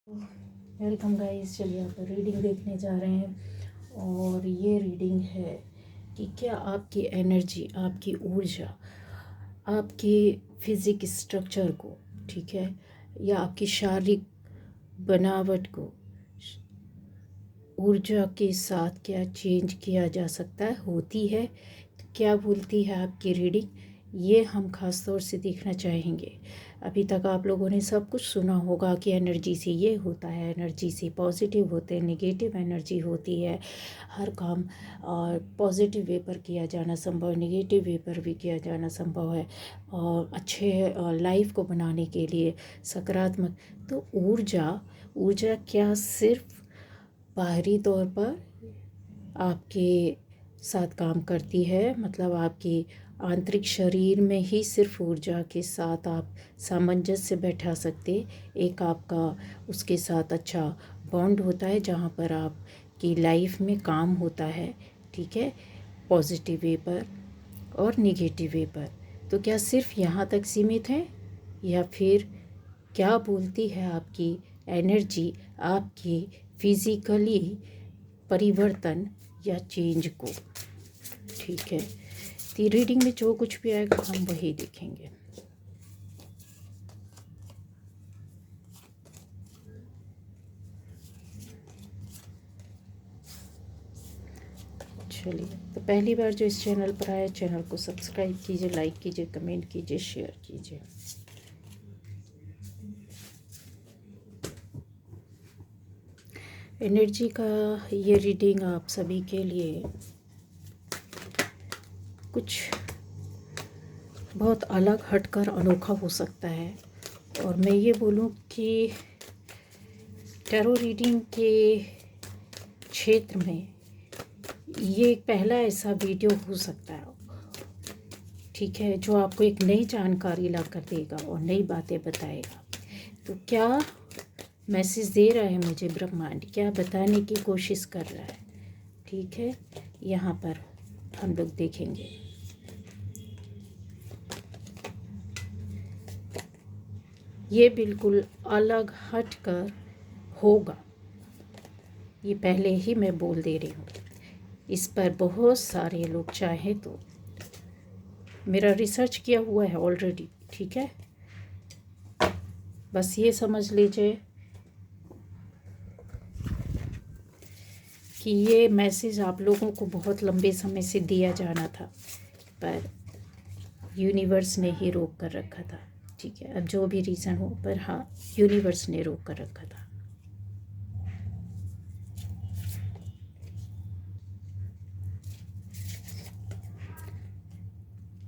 Welcome guys. चलिए आप reading देखने जा रहे हैं और ये रीडिंग है कि क्या आपकी एनर्जी, आपकी ऊर्जा, आपके फिजिक स्ट्रक्चर को, ठीक है, या आपकी शारीरिक बनावट को ऊर्जा के साथ क्या चेंज किया जा सकता है, होती है, तो क्या बोलती है आपकी रीडिंग, ये हम ख़ास तौर से देखना चाहेंगे। अभी तक आप लोगों ने सब कुछ सुना होगा कि एनर्जी से ये होता है, एनर्जी से पॉजिटिव होते हैं, नेगेटिव एनर्जी होती है, हर काम और पॉजिटिव वे पर किया जाना संभव है, नेगेटिव वे पर भी किया जाना संभव है, और अच्छे लाइफ को बनाने के लिए सकारात्मक। तो ऊर्जा ऊर्जा क्या सिर्फ बाहरी तौर पर आपके साथ काम करती है, मतलब आपकी आंतरिक शरीर में ही सिर्फ ऊर्जा के साथ आप सामंजस्य बैठा सकते, एक आपका उसके साथ अच्छा बॉन्ड होता है जहाँ पर आपकी लाइफ में काम होता है, ठीक है, पॉजिटिव वे पर और निगेटिव वे पर। तो क्या सिर्फ यहाँ तक सीमित है, या फिर क्या बोलती है आपकी एनर्जी आपकी फिज़िकली परिवर्तन या चेंज को, ठीक है। तो रीडिंग में जो कुछ भी आएगा हम वही देखेंगे। चलिए, तो पहली बार जो इस चैनल पर आए, चैनल को सब्सक्राइब कीजिए, लाइक कीजिए, कमेंट कीजिए, शेयर कीजिए। एनर्जी का ये रीडिंग आप सभी के लिए कुछ बहुत अलग, हटकर, अनोखा हो सकता है। और मैं ये बोलूँ कि टैरो रीडिंग के क्षेत्र में ये एक पहला ऐसा वीडियो हो सकता है, ठीक है, जो आपको एक नई जानकारी ला कर देगा और नई बातें बताएगा। तो क्या मैसेज दे रहा है मुझे ब्रह्मांड, क्या बताने की कोशिश कर रहा है, ठीक है, यहाँ पर हम लोग देखेंगे। ये बिल्कुल अलग हटकर होगा, ये पहले ही मैं बोल दे रही हूँ। इस पर बहुत सारे लोग चाहें तो, मेरा रिसर्च किया हुआ है ऑलरेडी, ठीक है, बस ये समझ लीजिए कि ये मैसेज आप लोगों को बहुत लंबे समय से दिया जाना था, पर यूनिवर्स ने ही रोक कर रखा था, ठीक है। अब जो भी रीज़न हो, पर हाँ, यूनिवर्स ने रोक कर रखा था।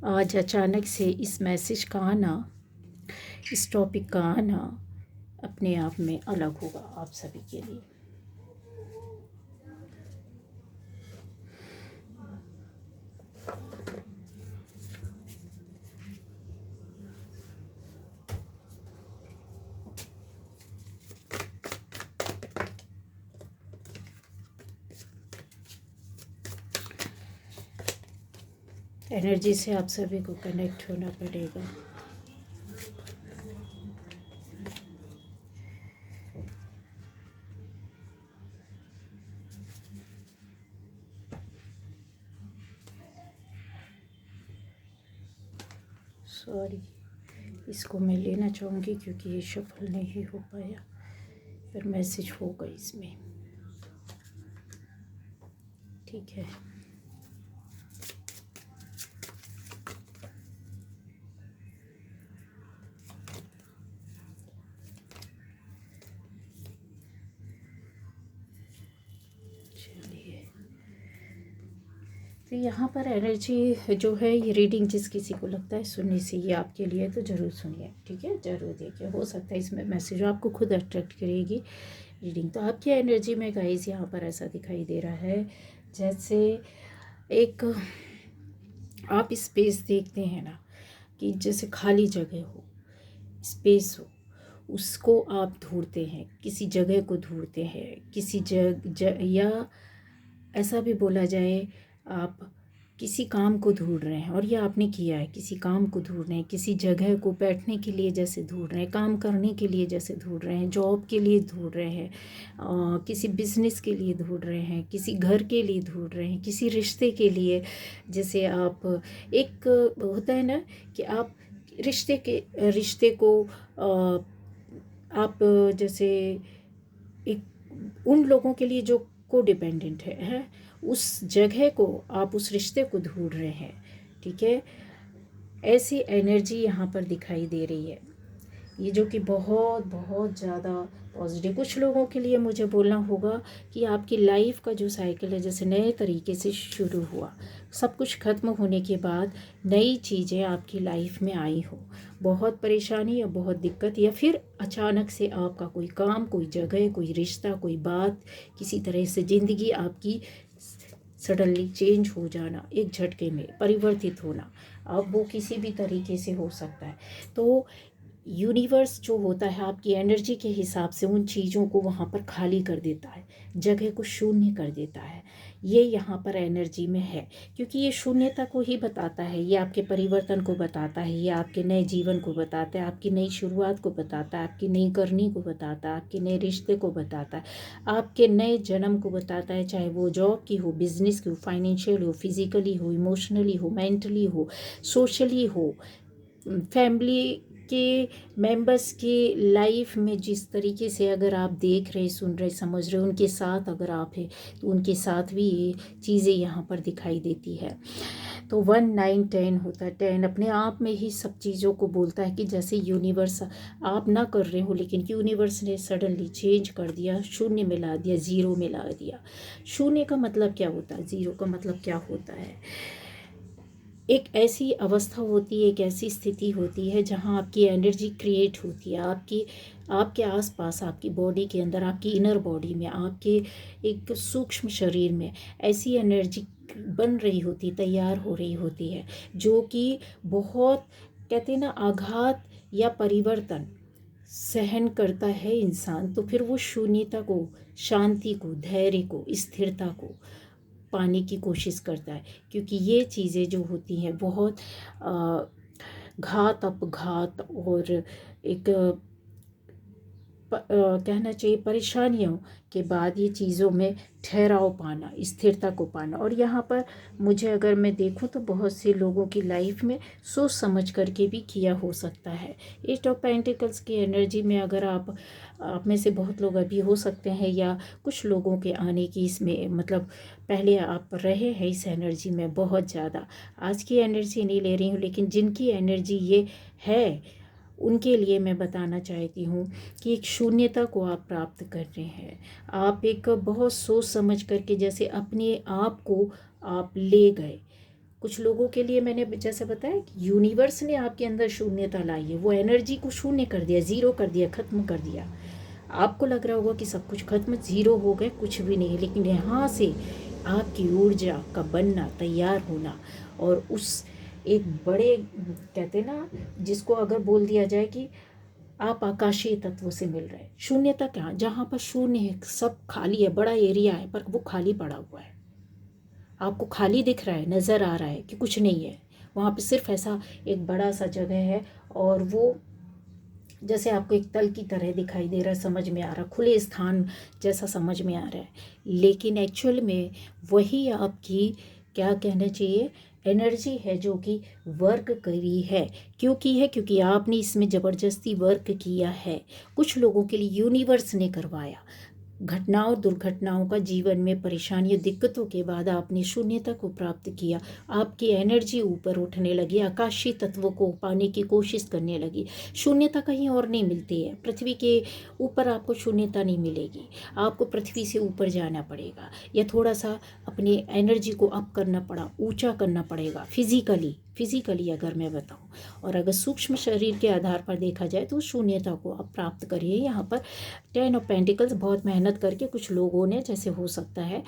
आज अचानक से इस मैसेज का आना, इस टॉपिक का आना अपने आप में अलग होगा आप सभी के लिए। एनर्जी से आप सभी को कनेक्ट होना पड़ेगा। सॉरी, इसको मैं लेना चाहूँगी क्योंकि ये सफल नहीं हो पाया, पर मैसेज होगा इसमें, ठीक है। चलिए, तो यहाँ पर एनर्जी जो है, ये रीडिंग जिस किसी को लगता है सुनने से ये आपके लिए, तो ज़रूर सुनिए, ठीक है, ज़रूर देखिए, हो सकता है इसमें मैसेज आपको खुद अट्रैक्ट करेगी रीडिंग। तो आपकी एनर्जी में गाइस यहाँ पर ऐसा दिखाई दे रहा है जैसे एक आप स्पेस देखते हैं ना, कि जैसे खाली जगह हो, स्पेस हो, उसको आप ढूंढते हैं, किसी जगह को ढूंढते हैं, किसी या ऐसा भी बोला जाए, आप किसी काम को ढूंढ रहे हैं, और ये आपने किया है, किसी काम को ढूंढ रहे हैं, किसी जगह को बैठने के लिए जैसे ढूंढ रहे हैं, काम करने के लिए जैसे ढूंढ रहे हैं, जॉब के लिए ढूंढ रहे हैं, किसी बिजनेस के लिए ढूंढ रहे हैं, किसी घर के लिए ढूंढ रहे हैं, किसी रिश्ते के लिए। जैसे आप एक होता है ना कि आप रिश्ते को आप जैसे एक उन लोगों के लिए जो को डिपेंडेंट है उस जगह को आप उस रिश्ते को ढूंढ रहे हैं। ठीक है, ऐसी एनर्जी यहाँ पर दिखाई दे रही है, ये जो कि बहुत बहुत ज़्यादा पॉजिटिव। कुछ लोगों के लिए मुझे बोलना होगा कि आपकी लाइफ का जो साइकिल है जैसे नए तरीके से शुरू हुआ, सब कुछ ख़त्म होने के बाद नई चीज़ें आपकी लाइफ में आई हो, बहुत परेशानी या बहुत दिक्कत, या फिर अचानक से आपका कोई काम, कोई जगह, कोई रिश्ता, कोई बात, किसी तरह से ज़िंदगी आपकी सडनली चेंज हो जाना, एक झटके में परिवर्तित होना। अब वो किसी भी तरीके से हो सकता है। तो यूनिवर्स जो होता है आपकी एनर्जी के हिसाब से उन चीज़ों को वहाँ पर खाली कर देता है, जगह को शून्य कर देता है। ये यहाँ पर एनर्जी में है, क्योंकि ये शून्यता को ही बताता है, ये आपके परिवर्तन को बताता है, ये आपके नए जीवन को बताता है, आपकी नई शुरुआत को बताता है, आपकी नई करनी को बताता है, आपके नए रिश्ते को बताता है, आपके नए जन्म को बताता है, चाहे वो जॉब की हो, बिजनेस की हो, फाइनेंशियल हो, फिजिकली हो, इमोशनली हो, मेंटली हो, सोशली हो, फैमिली के मेंबर्स की लाइफ में जिस तरीके से अगर आप देख रहे, सुन रहे, समझ रहे, उनके साथ अगर आप हैं तो उनके साथ भी ये चीज़ें यहाँ पर दिखाई देती है। तो 1 9 10 होता है। 10 अपने आप में ही सब चीज़ों को बोलता है कि जैसे यूनिवर्स आप ना कर रहे हो, लेकिन यूनिवर्स ने सडनली चेंज कर दिया, शून्य में ला दिया, ज़ीरो में ला दिया। शून्य का मतलब क्या होता है, ज़ीरो का मतलब क्या होता है? एक ऐसी अवस्था होती है, एक ऐसी स्थिति होती है जहाँ आपकी एनर्जी क्रिएट होती है, आपके आसपास, आपकी बॉडी के अंदर, आपकी इनर बॉडी में, आपके एक सूक्ष्म शरीर में ऐसी एनर्जी बन रही होती, तैयार हो रही होती है, जो कि बहुत, कहते हैं ना, आघात या परिवर्तन सहन करता है इंसान, तो फिर वो शून्यता को, शांति को, धैर्य को, स्थिरता को पाने की कोशिश करता है। क्योंकि ये चीज़ें जो होती हैं बहुत घात अपघात और एक कहना चाहिए परेशानियों के बाद ये चीज़ों में ठहराव पाना, स्थिरता को पाना। और यहाँ पर मुझे अगर मैं देखूँ तो बहुत से लोगों की लाइफ में सोच समझ करके भी किया हो सकता है। 8 ऑफ पेंटिकल्स की एनर्जी में अगर आप में से बहुत लोग अभी हो सकते हैं या कुछ लोगों के आने की इसमें मतलब पहले आप रहे हैं इस एनर्जी में बहुत ज़्यादा। आज की एनर्जी नहीं ले रही हूँ, लेकिन जिनकी एनर्जी ये है उनके लिए मैं बताना चाहती हूँ कि एक शून्यता को आप प्राप्त कर रहे हैं। आप एक बहुत सोच समझ करके जैसे अपने आप को आप ले गए। कुछ लोगों के लिए मैंने जैसे बताया कि यूनिवर्स ने आपके अंदर शून्यता लाई है, वो एनर्जी को शून्य कर दिया, ज़ीरो कर दिया, ख़त्म कर दिया। आपको लग रहा होगा कि सब कुछ खत्म, ज़ीरो हो गए, कुछ भी नहीं है, लेकिन यहाँ से आपकी ऊर्जा का बनना, तैयार होना और उस एक बड़े, कहते ना, जिसको अगर बोल दिया जाए कि आप आकाशीय तत्वों से मिल रहे हैं। शून्यता क्या, जहाँ पर शून्य है, सब खाली है, बड़ा एरिया है पर वो खाली पड़ा हुआ है, आपको खाली दिख रहा है, नज़र आ रहा है कि कुछ नहीं है वहाँ पे, सिर्फ ऐसा एक बड़ा सा जगह है और वो जैसे आपको एक तल की तरह दिखाई दे रहा है, समझ में आ रहा, खुले स्थान जैसा समझ में आ रहा है, लेकिन एक्चुअल में वही आपकी, क्या कहना चाहिए, एनर्जी है जो कि वर्क करी है। क्यों की है? क्योंकि आपने इसमें ज़बरदस्ती वर्क किया है। कुछ लोगों के लिए यूनिवर्स ने करवाया। घटनाओं, दुर्घटनाओं का जीवन में परेशानियों, दिक्कतों के बाद आपने शून्यता को प्राप्त किया, आपकी एनर्जी ऊपर उठने लगी, आकाशीय तत्वों को पाने की कोशिश करने लगी। शून्यता कहीं और नहीं मिलती है, पृथ्वी के ऊपर आपको शून्यता नहीं मिलेगी, आपको पृथ्वी से ऊपर जाना पड़ेगा या थोड़ा सा अपनी एनर्जी को अप करना पड़ा, ऊंचा करना पड़ेगा फिजिकली अगर मैं बताऊं। और अगर सूक्ष्म शरीर के आधार पर देखा जाए तो शून्यता को आप प्राप्त करिए। यहाँ पर 10 ऑफ पेंटिकल्स बहुत मेहनत करके कुछ लोगों ने, जैसे हो सकता है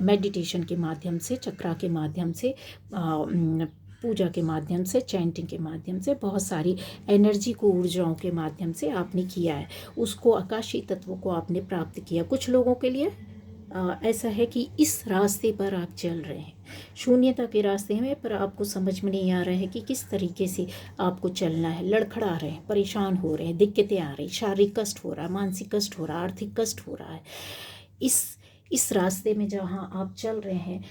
मेडिटेशन के माध्यम से, चक्रा के माध्यम से, पूजा के माध्यम से, चैंटिंग के माध्यम से, बहुत सारी एनर्जी को, ऊर्जाओं के माध्यम से आपने किया है, उसको आकाशीय तत्वों को आपने प्राप्त किया। कुछ लोगों के लिए ऐसा है कि इस रास्ते पर आप चल रहे हैं, शून्यता के रास्ते में, पर आपको समझ में नहीं आ रहा है कि किस तरीके से आपको चलना है। लड़खड़ा रहे हैं, परेशान हो रहे हैं, दिक्कतें आ रही, शारीरिक कष्ट हो रहा है, मानसिक कष्ट हो रहा है, आर्थिक कष्ट हो रहा है। इस रास्ते में जहाँ आप चल रहे हैं,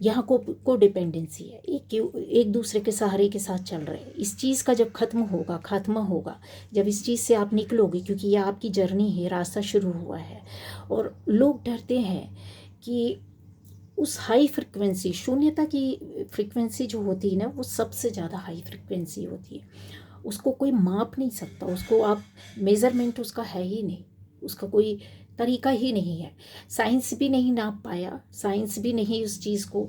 यहाँ को डिपेंडेंसी है, एक दूसरे के सहारे के साथ चल रहे हैं। इस चीज़ का जब खात्मा होगा, जब इस चीज़ से आप निकलोगे, क्योंकि ये आपकी जर्नी है, रास्ता शुरू हुआ है। और लोग डरते हैं कि उस हाई फ्रिक्वेंसी, शून्यता की फ्रिक्वेंसी जो होती है ना, वो सबसे ज़्यादा हाई फ्रिक्वेंसी होती है। उसको कोई माप नहीं सकता, उसको आप मेज़रमेंट उसका है ही नहीं, उसका कोई तरीका ही नहीं है। साइंस भी नहीं नाप पाया, साइंस भी नहीं उस चीज़ को,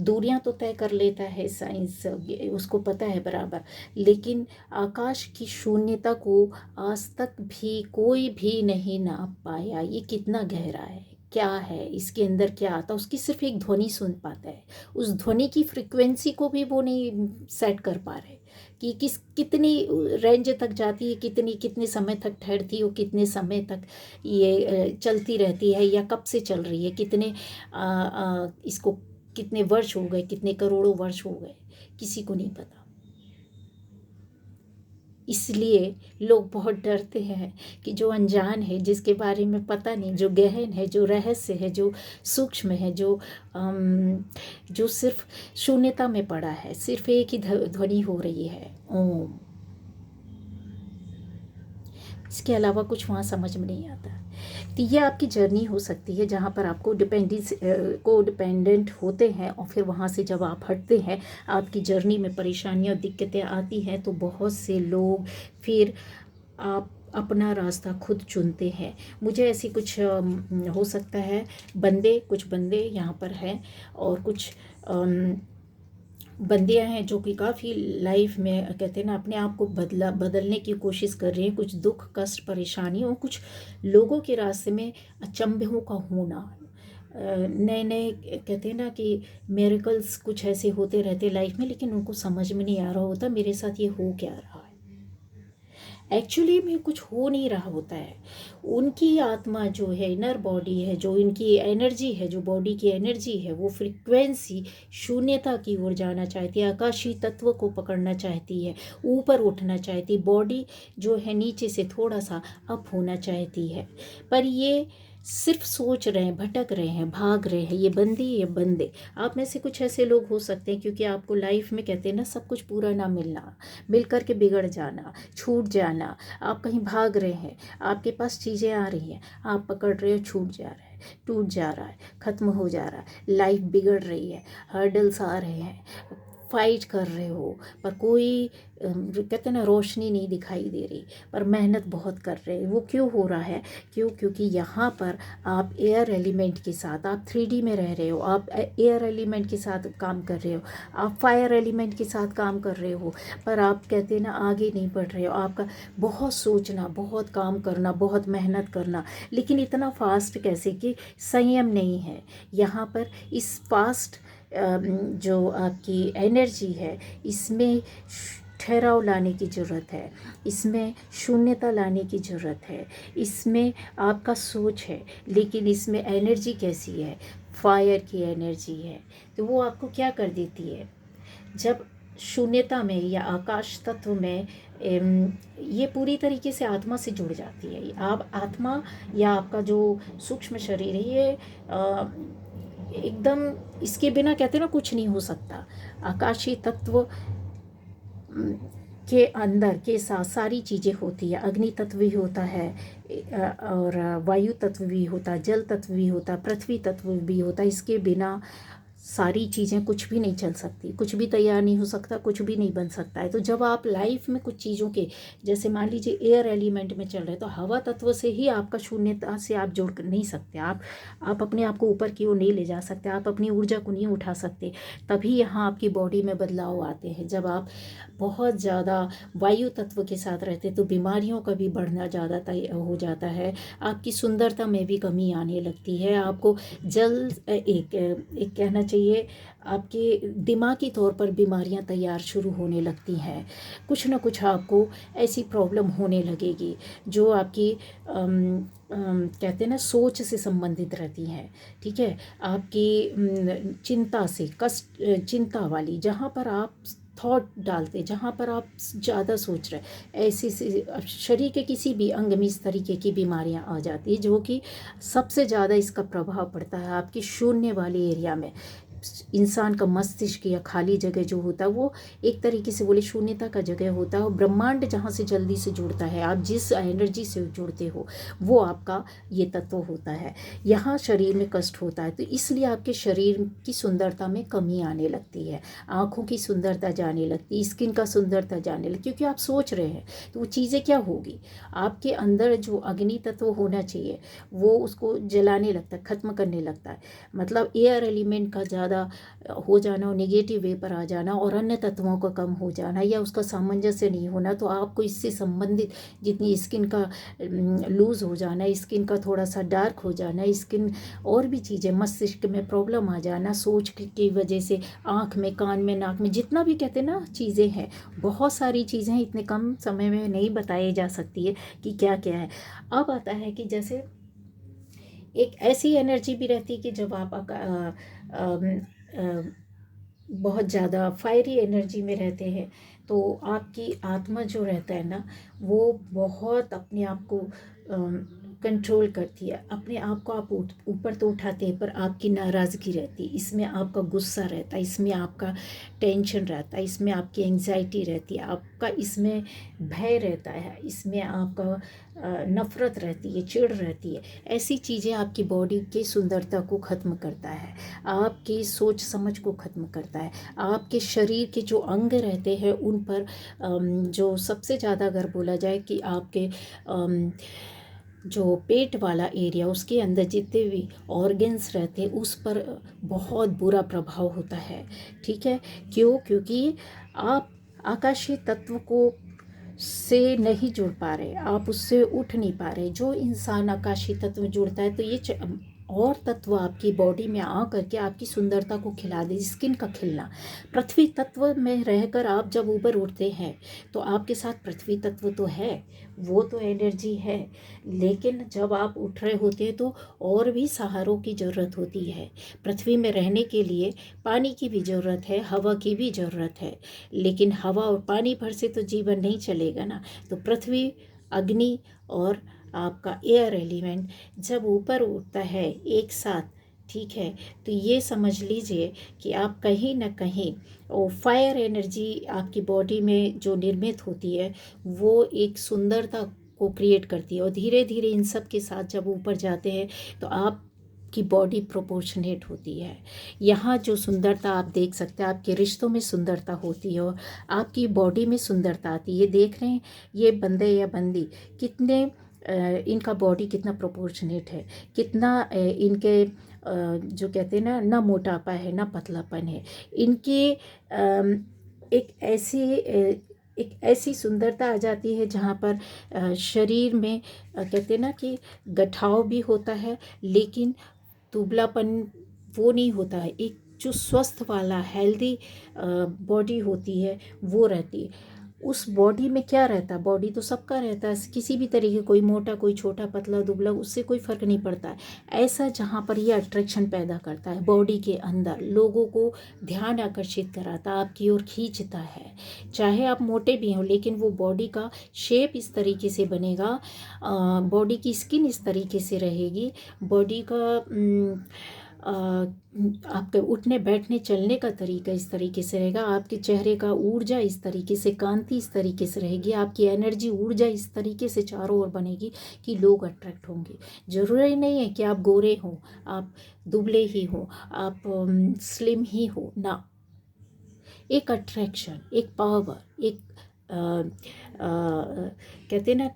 दूरियां तो तय कर लेता है साइंस, उसको पता है बराबर, लेकिन आकाश की शून्यता को आज तक भी कोई भी नहीं नाप पाया। ये कितना गहरा है, क्या है इसके अंदर, क्या आता, उसकी सिर्फ एक ध्वनि सुन पाता है। उस ध्वनि की फ्रिक्वेंसी को भी वो नहीं सेट कर पा रहे कि कितनी रेंज तक जाती है, कितने समय तक ठहरती है, और कितने समय तक ये चलती रहती है, या कब से चल रही है, इसको कितने वर्ष हो गए, कितने करोड़ों वर्ष हो गए, किसी को नहीं पता। इसलिए लोग बहुत डरते हैं कि जो अनजान है, जिसके बारे में पता नहीं, जो गहन है, जो रहस्य है, जो सूक्ष्म है, जो सिर्फ शून्यता में पड़ा है, सिर्फ एक ही ध्वनि हो रही है, ओम। इसके अलावा कुछ वहाँ समझ में नहीं आता। तो ये आपकी जर्नी हो सकती है जहाँ पर आपको डिपेंडेंट होते हैं, और फिर वहाँ से जब आप हटते हैं, आपकी जर्नी में परेशानियाँ, दिक्कतें आती हैं, तो बहुत से लोग फिर आप अपना रास्ता खुद चुनते हैं। मुझे ऐसी कुछ हो सकता है कुछ बंदे यहाँ पर हैं, और कुछ बंदियां हैं जो कि काफ़ी लाइफ में कहते हैं ना, अपने आप को बदलने की कोशिश कर रही हैं। कुछ दुख, कष्ट, परेशानी, और कुछ लोगों के रास्ते में अचंभों का होना, नए नए कहते हैं ना कि मेरेकल्स कुछ ऐसे होते रहते लाइफ में, लेकिन उनको समझ में नहीं आ रहा होता मेरे साथ ये हो क्या रहा है। एक्चुअली में कुछ हो नहीं रहा होता है। उनकी आत्मा जो है, इनर बॉडी है, जो इनकी एनर्जी है, जो बॉडी की एनर्जी है, वो फ्रिक्वेंसी शून्यता की ओर जाना चाहती है, आकाशीय तत्व को पकड़ना चाहती है, ऊपर उठना चाहती है। बॉडी जो है नीचे से थोड़ा सा अप होना चाहती है, पर ये सिर्फ सोच रहे हैं, भटक रहे हैं, भाग रहे हैं। ये बंदे आप में से कुछ ऐसे लोग हो सकते हैं, क्योंकि आपको लाइफ में कहते हैं ना, सब कुछ पूरा ना मिलना, मिल कर के बिगड़ जाना, छूट जाना। आप कहीं भाग रहे हैं, आपके पास चीज़ें आ रही हैं, आप पकड़ रहे हो, छूट जा रहा है, टूट जा रहा है, ख़त्म हो जा रहा है, लाइफ बिगड़ रही है, हर्डल्स आ रहे हैं, फाइट कर रहे हो, पर कोई कहते हैं ना, रोशनी नहीं दिखाई दे रही, पर मेहनत बहुत कर रहे हैं। वो क्यों हो रहा है? क्योंकि यहाँ पर आप एयर एलिमेंट के साथ, आप 3D में रह रहे हो, आप एयर एलिमेंट के साथ काम कर रहे हो, आप फायर एलिमेंट के साथ काम कर रहे हो, पर आप कहते हैं ना, आगे नहीं बढ़ रहे हो। आपका बहुत सोचना, बहुत काम करना, बहुत मेहनत करना, लेकिन इतना फास्ट कैसे कि संयम नहीं है यहाँ पर। इस फास्ट जो आपकी एनर्जी है, इसमें ठहराव लाने की ज़रूरत है, इसमें शून्यता लाने की ज़रूरत है, इसमें आपका सोच है, लेकिन इसमें एनर्जी कैसी है? फायर की एनर्जी है। तो वो आपको क्या कर देती है, जब शून्यता में या आकाश तत्व में ये पूरी तरीके से आत्मा से जुड़ जाती है। आप आत्मा या आपका जो सूक्ष्म शरीर है, ये एकदम इसके बिना कहते हैं ना, कुछ नहीं हो सकता। आकाशीय तत्व के अंदर के साथ सारी चीज़ें होती है। अग्नि तत्व भी होता है, और वायु तत्व भी होता है, जल तत्व भी होता है, पृथ्वी तत्व भी होता है। इसके बिना सारी चीज़ें कुछ भी नहीं चल सकती, कुछ भी तैयार नहीं हो सकता, कुछ भी नहीं बन सकता है। तो जब आप लाइफ में कुछ चीज़ों के, जैसे मान लीजिए एयर एलिमेंट में चल रहे हैं, तो हवा तत्व से ही आपका शून्यता से आप जुड़ नहीं सकते। आप अपने आप को ऊपर की ओर नहीं ले जा सकते, आप अपनी ऊर्जा को नहीं उठा सकते। तभी यहाँ आपकी बॉडी में बदलाव आते हैं। जब आप बहुत ज़्यादा वायु तत्व के साथ रहते, तो बीमारियों का भी बढ़ना ज़्यादा तय हो जाता है, आपकी सुंदरता में भी कमी आने लगती है। आपको एक कहना चाहिए चाहिए, आपके दिमागी तौर पर बीमारियां तैयार शुरू होने लगती हैं। कुछ ना कुछ आपको ऐसी प्रॉब्लम होने लगेगी जो आपकी कहते हैं ना सोच से संबंधित रहती हैं। ठीक है, आपकी चिंता से, कष्ट, चिंता वाली, जहाँ पर आप थॉट डालते, जहाँ पर आप ज़्यादा सोच रहे, ऐसी शरीर के किसी भी अंग में इस तरीके की बीमारियां आ जाती है, जो कि सबसे ज़्यादा इसका प्रभाव पड़ता है आपकी शून्य वाले एरिया में। इंसान का मस्तिष्क या खाली जगह जो होता है वो एक तरीके से बोले शून्यता का जगह होता है, और ब्रह्मांड जहाँ से जल्दी से जुड़ता है, आप जिस एनर्जी से जुड़ते हो वो आपका ये तत्व होता है। यहाँ शरीर में कष्ट होता है तो इसलिए आपके शरीर की सुंदरता में कमी आने लगती है, आँखों की सुंदरता जाने लगती है, स्किन का सुंदरता जाने लगती, क्योंकि आप सोच रहे हैं। तो वो चीज़ें क्या होगी, आपके अंदर जो अग्नि तत्व होना चाहिए वो उसको जलाने लगता है, ख़त्म करने लगता है। मतलब एयर एलिमेंट का ज़्यादा हो जाना और नेगेटिव वे पर आ जाना और अन्य तत्वों का कम हो जाना या उसका सामंजस्य नहीं होना, तो आपको इससे संबंधित जितनी स्किन का लूज़ हो जाना, स्किन का थोड़ा सा डार्क हो जाना, स्किन और भी चीज़ें, मस्तिष्क में प्रॉब्लम आ जाना सोच की वजह से, आँख में, कान में, नाक में, जितना भी कहते हैं ना चीज़ें हैं, बहुत सारी चीज़ें हैं, इतने कम समय में नहीं बताई जा सकती है कि क्या क्या है। अब आता है कि जैसे एक ऐसी एनर्जी भी रहती है कि जब आप बहुत ज़्यादा फायरी एनर्जी में रहते हैं तो आपकी आत्मा जो रहता है ना वो बहुत अपने आप को कंट्रोल करती है, अपने आप को आप ऊपर तो उठाते हैं पर आपकी नाराज़गी रहती है, इसमें आपका गुस्सा रहता है, इसमें आपका टेंशन रहता है, इसमें आपकी एंग्जाइटी रहती है, आपका इसमें भय रहता है, इसमें आपका नफ़रत रहती है, चिढ़ रहती है। ऐसी चीज़ें आपकी बॉडी की सुंदरता को ख़त्म करता है, आपकी सोच समझ को ख़त्म करता है, आपके शरीर के जो अंग रहते हैं उन पर जो सबसे ज़्यादा अगर बोला जाए कि आपके जो पेट वाला एरिया उसके अंदर जितने भी ऑर्गन्स रहते हैं उस पर बहुत बुरा प्रभाव होता है। ठीक है, क्योंकि आप आकाशीय तत्व को से नहीं जुड़ पा रहे, आप उससे उठ नहीं पा रहे। जो इंसान आकाशीय तत्व में जुड़ता है तो ये और तत्व आपकी बॉडी में आ करके आपकी सुंदरता को खिला दे, स्किन का खिलना। पृथ्वी तत्व में रहकर आप जब ऊपर उठते हैं तो आपके साथ पृथ्वी तत्व तो है, वो तो एनर्जी है, लेकिन जब आप उठ रहे होते हैं तो और भी सहारों की ज़रूरत होती है। पृथ्वी में रहने के लिए पानी की भी ज़रूरत है, हवा की भी ज़रूरत है, लेकिन हवा और पानी भर से तो जीवन नहीं चलेगा ना। तो पृथ्वी, अग्नि और आपका एयर एलिमेंट जब ऊपर उठता है एक साथ, ठीक है, तो ये समझ लीजिए कि आप कहीं ना कहीं वो फायर एनर्जी आपकी बॉडी में जो निर्मित होती है वो एक सुंदरता को क्रिएट करती है, और धीरे धीरे इन सब के साथ जब ऊपर जाते हैं तो आप की बॉडी प्रोपोर्शनेट होती है। यहाँ जो सुंदरता आप देख सकते हैं, आपके रिश्तों में सुंदरता होती है और आपकी बॉडी में सुंदरता आती है। देख रहे हैं ये बंदे या बंदी कितने इनका बॉडी कितना प्रोपोर्शनेट है, कितना इनके जो कहते हैं ना मोटापा है ना पतलापन है, इनके एक ऐसी सुंदरता आ जाती है जहाँ पर शरीर में कहते हैं ना कि गठाव भी होता है लेकिन दुबलापन वो नहीं होता है, एक जो स्वस्थ वाला हेल्दी बॉडी होती है वो रहती है। उस बॉडी में क्या रहता है, बॉडी तो सबका रहता है, किसी भी तरीके, कोई मोटा कोई छोटा पतला दुबला उससे कोई फ़र्क नहीं पड़ता है। ऐसा जहाँ पर ये अट्रैक्शन पैदा करता है बॉडी के अंदर, लोगों को ध्यान आकर्षित कराता है, आपकी ओर खींचता है। चाहे आप मोटे भी हों लेकिन वो बॉडी का शेप इस तरीके से बनेगा, बॉडी की स्किन इस तरीके से रहेगी, बॉडी का आपके उठने बैठने चलने का तरीका इस तरीके से रहेगा, आपके चेहरे का ऊर्जा इस तरीके से, कांति इस तरीके से रहेगी, आपकी एनर्जी ऊर्जा इस तरीके से चारों ओर बनेगी कि लोग अट्रैक्ट होंगे। ज़रूरी नहीं है कि आप गोरे हों, आप दुबले ही हों, आप स्लिम ही हो ना, एक अट्रैक्शन, एक पावर, एक कहते हैं ना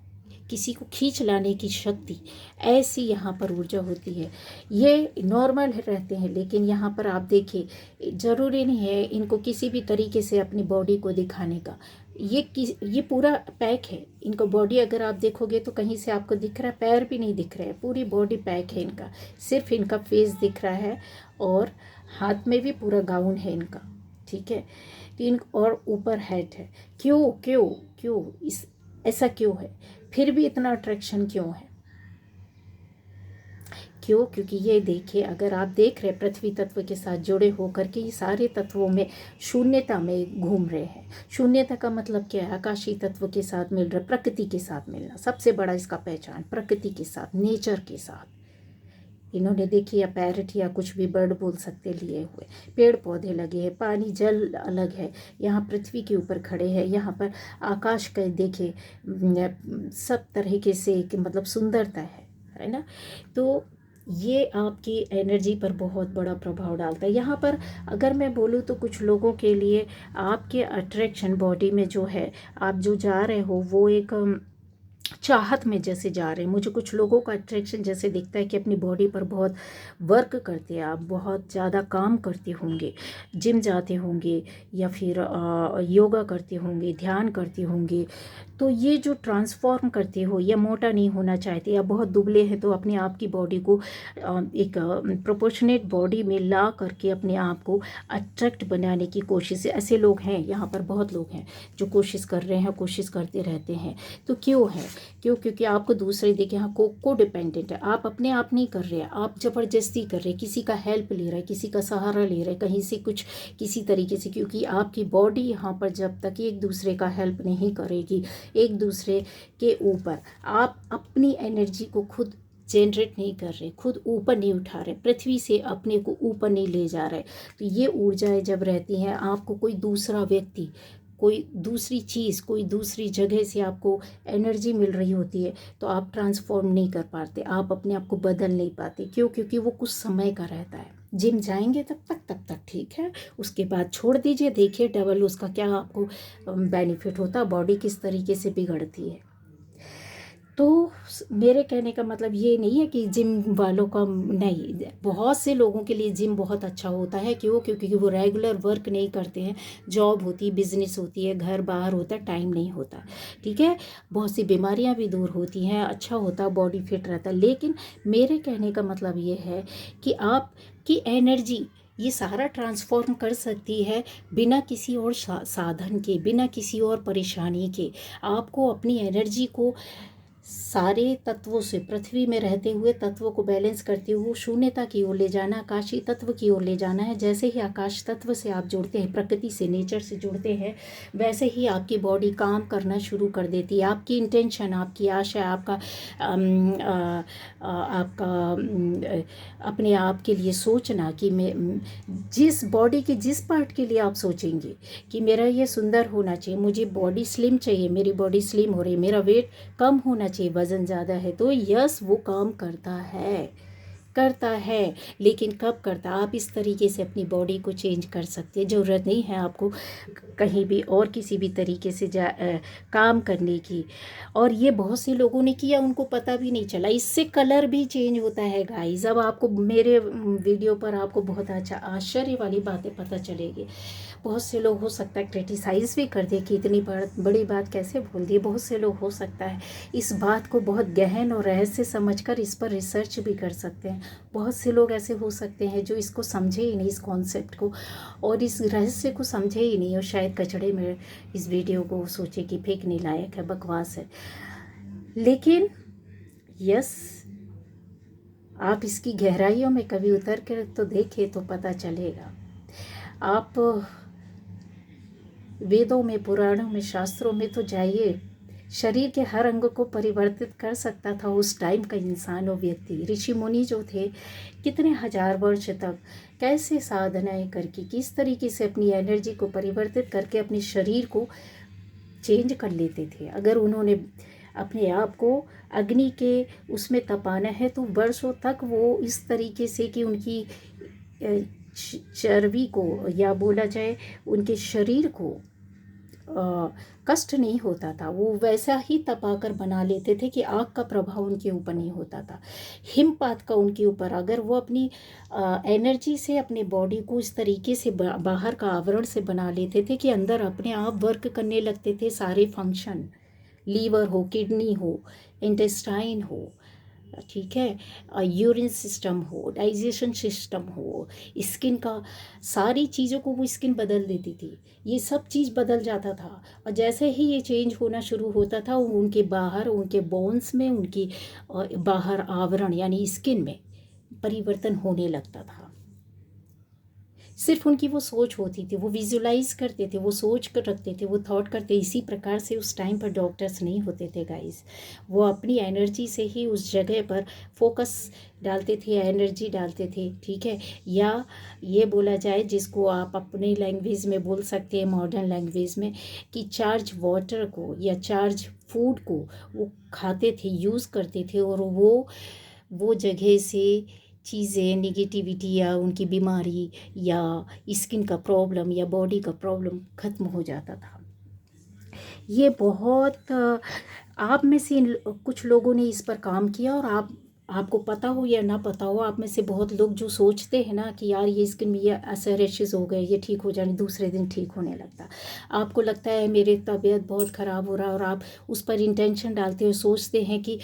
किसी को खींच लाने की शक्ति, ऐसी यहाँ पर ऊर्जा होती है। ये नॉर्मल रहते हैं लेकिन यहाँ पर आप देखिए ज़रूरी नहीं है इनको किसी भी तरीके से अपनी बॉडी को दिखाने का, ये पूरा पैक है इनका बॉडी। अगर आप देखोगे तो कहीं से आपको दिख रहा है, पैर भी नहीं दिख रहे हैं, पूरी बॉडी पैक है इनका, सिर्फ इनका फेस दिख रहा है और हाथ में भी पूरा गाउन है इनका, ठीक है। तीन और ऊपर हेड है। क्यों क्यों क्यों इस ऐसा क्यों है, फिर भी इतना अट्रैक्शन क्यों है? क्यों? क्योंकि ये देखिए, अगर आप देख रहे पृथ्वी तत्व के साथ जुड़े होकर के ये सारे तत्वों में शून्यता में घूम रहे हैं। शून्यता का मतलब क्या है? आकाशीय तत्व के साथ मिल रहा, प्रकृति के साथ मिलना, सबसे बड़ा इसका पहचान प्रकृति के साथ, नेचर के साथ। इन्होंने देखिए या पैरट या कुछ भी बर्ड बोल सकते लिए हुए, पेड़ पौधे लगे हैं, पानी जल अलग है, यहाँ पृथ्वी के ऊपर खड़े हैं, यहाँ पर आकाश का देखिए सब तरीके से मतलब सुंदरता है ना। तो ये आपकी एनर्जी पर बहुत बड़ा प्रभाव डालता है। यहाँ पर अगर मैं बोलूँ तो कुछ लोगों के लिए आपके अट्रैक्शन बॉडी में जो है, आप जो जा रहे हो वो एक चाहत में जैसे जा रहे हैं। मुझे कुछ लोगों का अट्रैक्शन जैसे दिखता है कि अपनी बॉडी पर बहुत वर्क करते हैं, आप बहुत ज़्यादा काम करते होंगे, जिम जाते होंगे या फिर योगा करते होंगे, ध्यान करते होंगे। तो ये जो ट्रांसफॉर्म करते हो, या मोटा नहीं होना चाहते या बहुत दुबले हैं तो अपने आप की बॉडी को एक प्रोपोर्शनेट बॉडी में ला करके अपने आप को अट्रैक्ट बनाने की कोशिश, ऐसे लोग हैं यहाँ पर, बहुत लोग हैं जो कोशिश कर रहे हैं, कोशिश करते रहते हैं। तो क्यों है? क्यों? क्योंकि आपको दूसरे देखिए यहाँ को डिपेंडेंट है, आप अपने आप नहीं कर रहे हैं, आप ज़बरदस्ती कर रहे हैं, किसी का हेल्प ले रहे हैं, किसी का सहारा ले रहे हैं कहीं से कुछ किसी तरीके से। क्योंकि आपकी बॉडी यहाँ पर जब तक एक दूसरे का हेल्प नहीं करेगी, एक दूसरे के ऊपर आप अपनी एनर्जी को खुद जनरेट नहीं कर रहे, खुद ऊपर नहीं उठा रहे, पृथ्वी से अपने को ऊपर नहीं ले जा रहे, तो ये ऊर्जाएं जब रहती हैं, आपको कोई दूसरा व्यक्ति, कोई दूसरी चीज़, कोई दूसरी जगह से आपको एनर्जी मिल रही होती है, तो आप ट्रांसफॉर्म नहीं कर पाते, आप अपने आप को बदल नहीं पाते। क्यों? क्योंकि वो कुछ समय का रहता है। जिम जाएंगे तब तक ठीक है, उसके बाद छोड़ दीजिए, देखिए डबल उसका क्या आपको बेनिफिट होता है, बॉडी किस तरीके से बिगड़ती है। तो मेरे कहने का मतलब ये नहीं है कि जिम वालों का नहीं, बहुत से लोगों के लिए जिम बहुत अच्छा होता है। क्यों? क्योंकि वो रेगुलर वर्क नहीं करते हैं, जॉब होती है, बिजनेस होती है, घर बाहर होता है, टाइम नहीं होता, ठीक है। बहुत सी बीमारियां भी दूर होती हैं, अच्छा होता, बॉडी फिट रहता है। लेकिन मेरे कहने का मतलब ये है कि आपकी एनर्जी ये सारा ट्रांसफॉर्म कर सकती है बिना किसी और साधन के, बिना किसी और परेशानी के। आपको अपनी एनर्जी को सारे तत्वों से, पृथ्वी में रहते हुए तत्वों को बैलेंस करते हुए शून्यता की ओर ले जाना, आकाशीय तत्व की ओर ले जाना है। जैसे ही आकाश तत्व से आप जुड़ते हैं, प्रकृति से, नेचर से जुड़ते हैं, वैसे ही आपकी बॉडी काम करना शुरू कर देती है। आपकी इंटेंशन, आपकी आशा, अपने आप के लिए सोचना कि मैं जिस बॉडी के जिस पार्ट के लिए आप सोचेंगे कि मेरा ये सुंदर होना चाहिए, मुझे बॉडी स्लिम चाहिए, मेरी बॉडी स्लिम हो रही है, मेरा वेट कम होना चाहिए, वज़न ज़्यादा है, तो यस वो काम करता है। लेकिन कब करता? आप इस तरीके से अपनी बॉडी को चेंज कर सकते हैं। ज़रूरत नहीं है आपको कहीं भी और किसी भी तरीके से काम करने की। और ये बहुत से लोगों ने किया, उनको पता भी नहीं चला। इससे कलर भी चेंज होता है गाइस। अब आपको मेरे वीडियो पर आपको बहुत अच्छा आश्चर्य वाली बातें पता चलेगी। बहुत से लोग हो सकता है क्रिटिसाइज़ भी कर दे कि इतनी बड़ी बात कैसे बोल दी। बहुत से लोग हो सकता है इस बात को बहुत गहन और रहस्य समझकर इस पर रिसर्च भी कर सकते हैं। बहुत से लोग ऐसे हो सकते हैं जो इसको समझे ही नहीं, इस कॉन्सेप्ट को और इस रहस्य को समझे ही नहीं, और शायद कचड़े में इस वीडियो को सोचे कि फेंकने लायक है, बकवास है। लेकिन यस, आप इसकी गहराइयों में कभी उतर कर तो देखें तो पता चलेगा। आप वेदों में, पुराणों में, शास्त्रों में तो जाइए, शरीर के हर अंग को परिवर्तित कर सकता था उस टाइम का इंसान और व्यक्ति। ऋषि मुनि जो थे, कितने हजार वर्ष तक कैसे साधनाएं करके, किस तरीके से अपनी एनर्जी को परिवर्तित करके अपने शरीर को चेंज कर लेते थे। अगर उन्होंने अपने आप को अग्नि के उसमें तपाना है तो वर्षों तक वो इस तरीके से कि उनकी चर्बी को, या बोला जाए उनके शरीर को कष्ट नहीं होता था, वो वैसा ही तपाकर बना लेते थे कि आग का प्रभाव उनके ऊपर नहीं होता था, हिमपात का उनके ऊपर। अगर वो अपनी एनर्जी से अपने बॉडी को इस तरीके से बाहर का आवरण से बना लेते थे कि अंदर अपने आप वर्क करने लगते थे सारे फंक्शन, लीवर हो, किडनी हो, इंटेस्टाइन हो, ठीक है, यूरिन सिस्टम हो, डाइजेशन सिस्टम हो, स्किन का, सारी चीज़ों को वो स्किन बदल देती थी, ये सब चीज़ बदल जाता था। और जैसे ही ये चेंज होना शुरू होता था उनके बाहर, उनके बोन्स में, उनकी बाहर आवरण यानी स्किन में परिवर्तन होने लगता था। सिर्फ उनकी वो सोच होती थी, वो विजुलाइज करते थे, वो सोच कर रखते थे, वो थॉट करते। इसी प्रकार से उस टाइम पर डॉक्टर्स नहीं होते थे गाइस, वो अपनी एनर्जी से ही उस जगह पर फोकस डालते थे, एनर्जी डालते थे, ठीक है। या ये बोला जाए, जिसको आप अपनी लैंग्वेज में बोल सकते हैं, मॉडर्न लैंग्वेज में, कि चार्ज वाटर को या चार्ज फूड को वो खाते थे, यूज़ करते थे, और वो जगह से चीज़ें, निगेटिविटी या उनकी बीमारी या स्किन का प्रॉब्लम या बॉडी का प्रॉब्लम ख़त्म हो जाता था। ये बहुत आप में से कुछ लोगों ने इस पर काम किया, और आपको पता हो या ना पता हो, आप में से बहुत लोग जो सोचते हैं ना कि यार ये स्किन में ये ऐसे रैशेज़ हो गए, ये ठीक हो जाने, दूसरे दिन ठीक होने लगता। आपको लगता है मेरी तबीयत बहुत ख़राब हो रहा है, और आप उस पर इंटेंशन डालते हो, सोचते हैं कि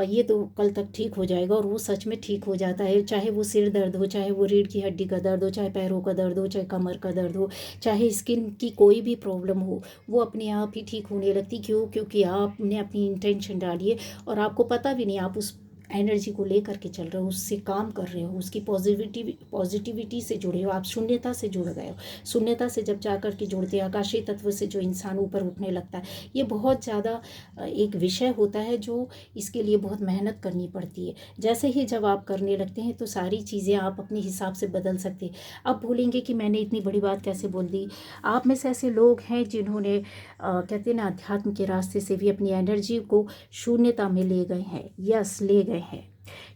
ये तो कल तक ठीक हो जाएगा, और वो सच में ठीक हो जाता है। चाहे वो सिर दर्द हो, चाहे वो रीढ़ की हड्डी का दर्द हो, चाहे पैरों का दर्द हो, चाहे कमर का दर्द हो, चाहे स्किन की कोई भी प्रॉब्लम हो, वो अपने आप ही ठीक होने लगती। क्यों? क्योंकि आपने अपनी इंटेंशन डाली है, और आपको पता भी नहीं, आप उस एनर्जी को लेकर के चल रहे हो, उससे काम कर रहे हो, उसकी पॉजिटिविटी से जुड़े हो, आप शून्यता से जुड़ गए हो। शून्यता से जब जाकर के जुड़ते हैं, आकाशीय तत्व से जो इंसान ऊपर उठने लगता है, ये बहुत ज़्यादा एक विषय होता है, जो इसके लिए बहुत मेहनत करनी पड़ती है। जैसे ही जब आप करने लगते हैं तो सारी चीज़ें आप अपने हिसाब से बदल सकते हैं। आप बोलेंगे कि मैंने इतनी बड़ी बात कैसे बोल दी। आप में से ऐसे लोग हैं जिन्होंने कहते हैं ना, अध्यात्म के रास्ते से भी अपनी एनर्जी को शून्यता में ले गए हैं। यस, ले गए हैं।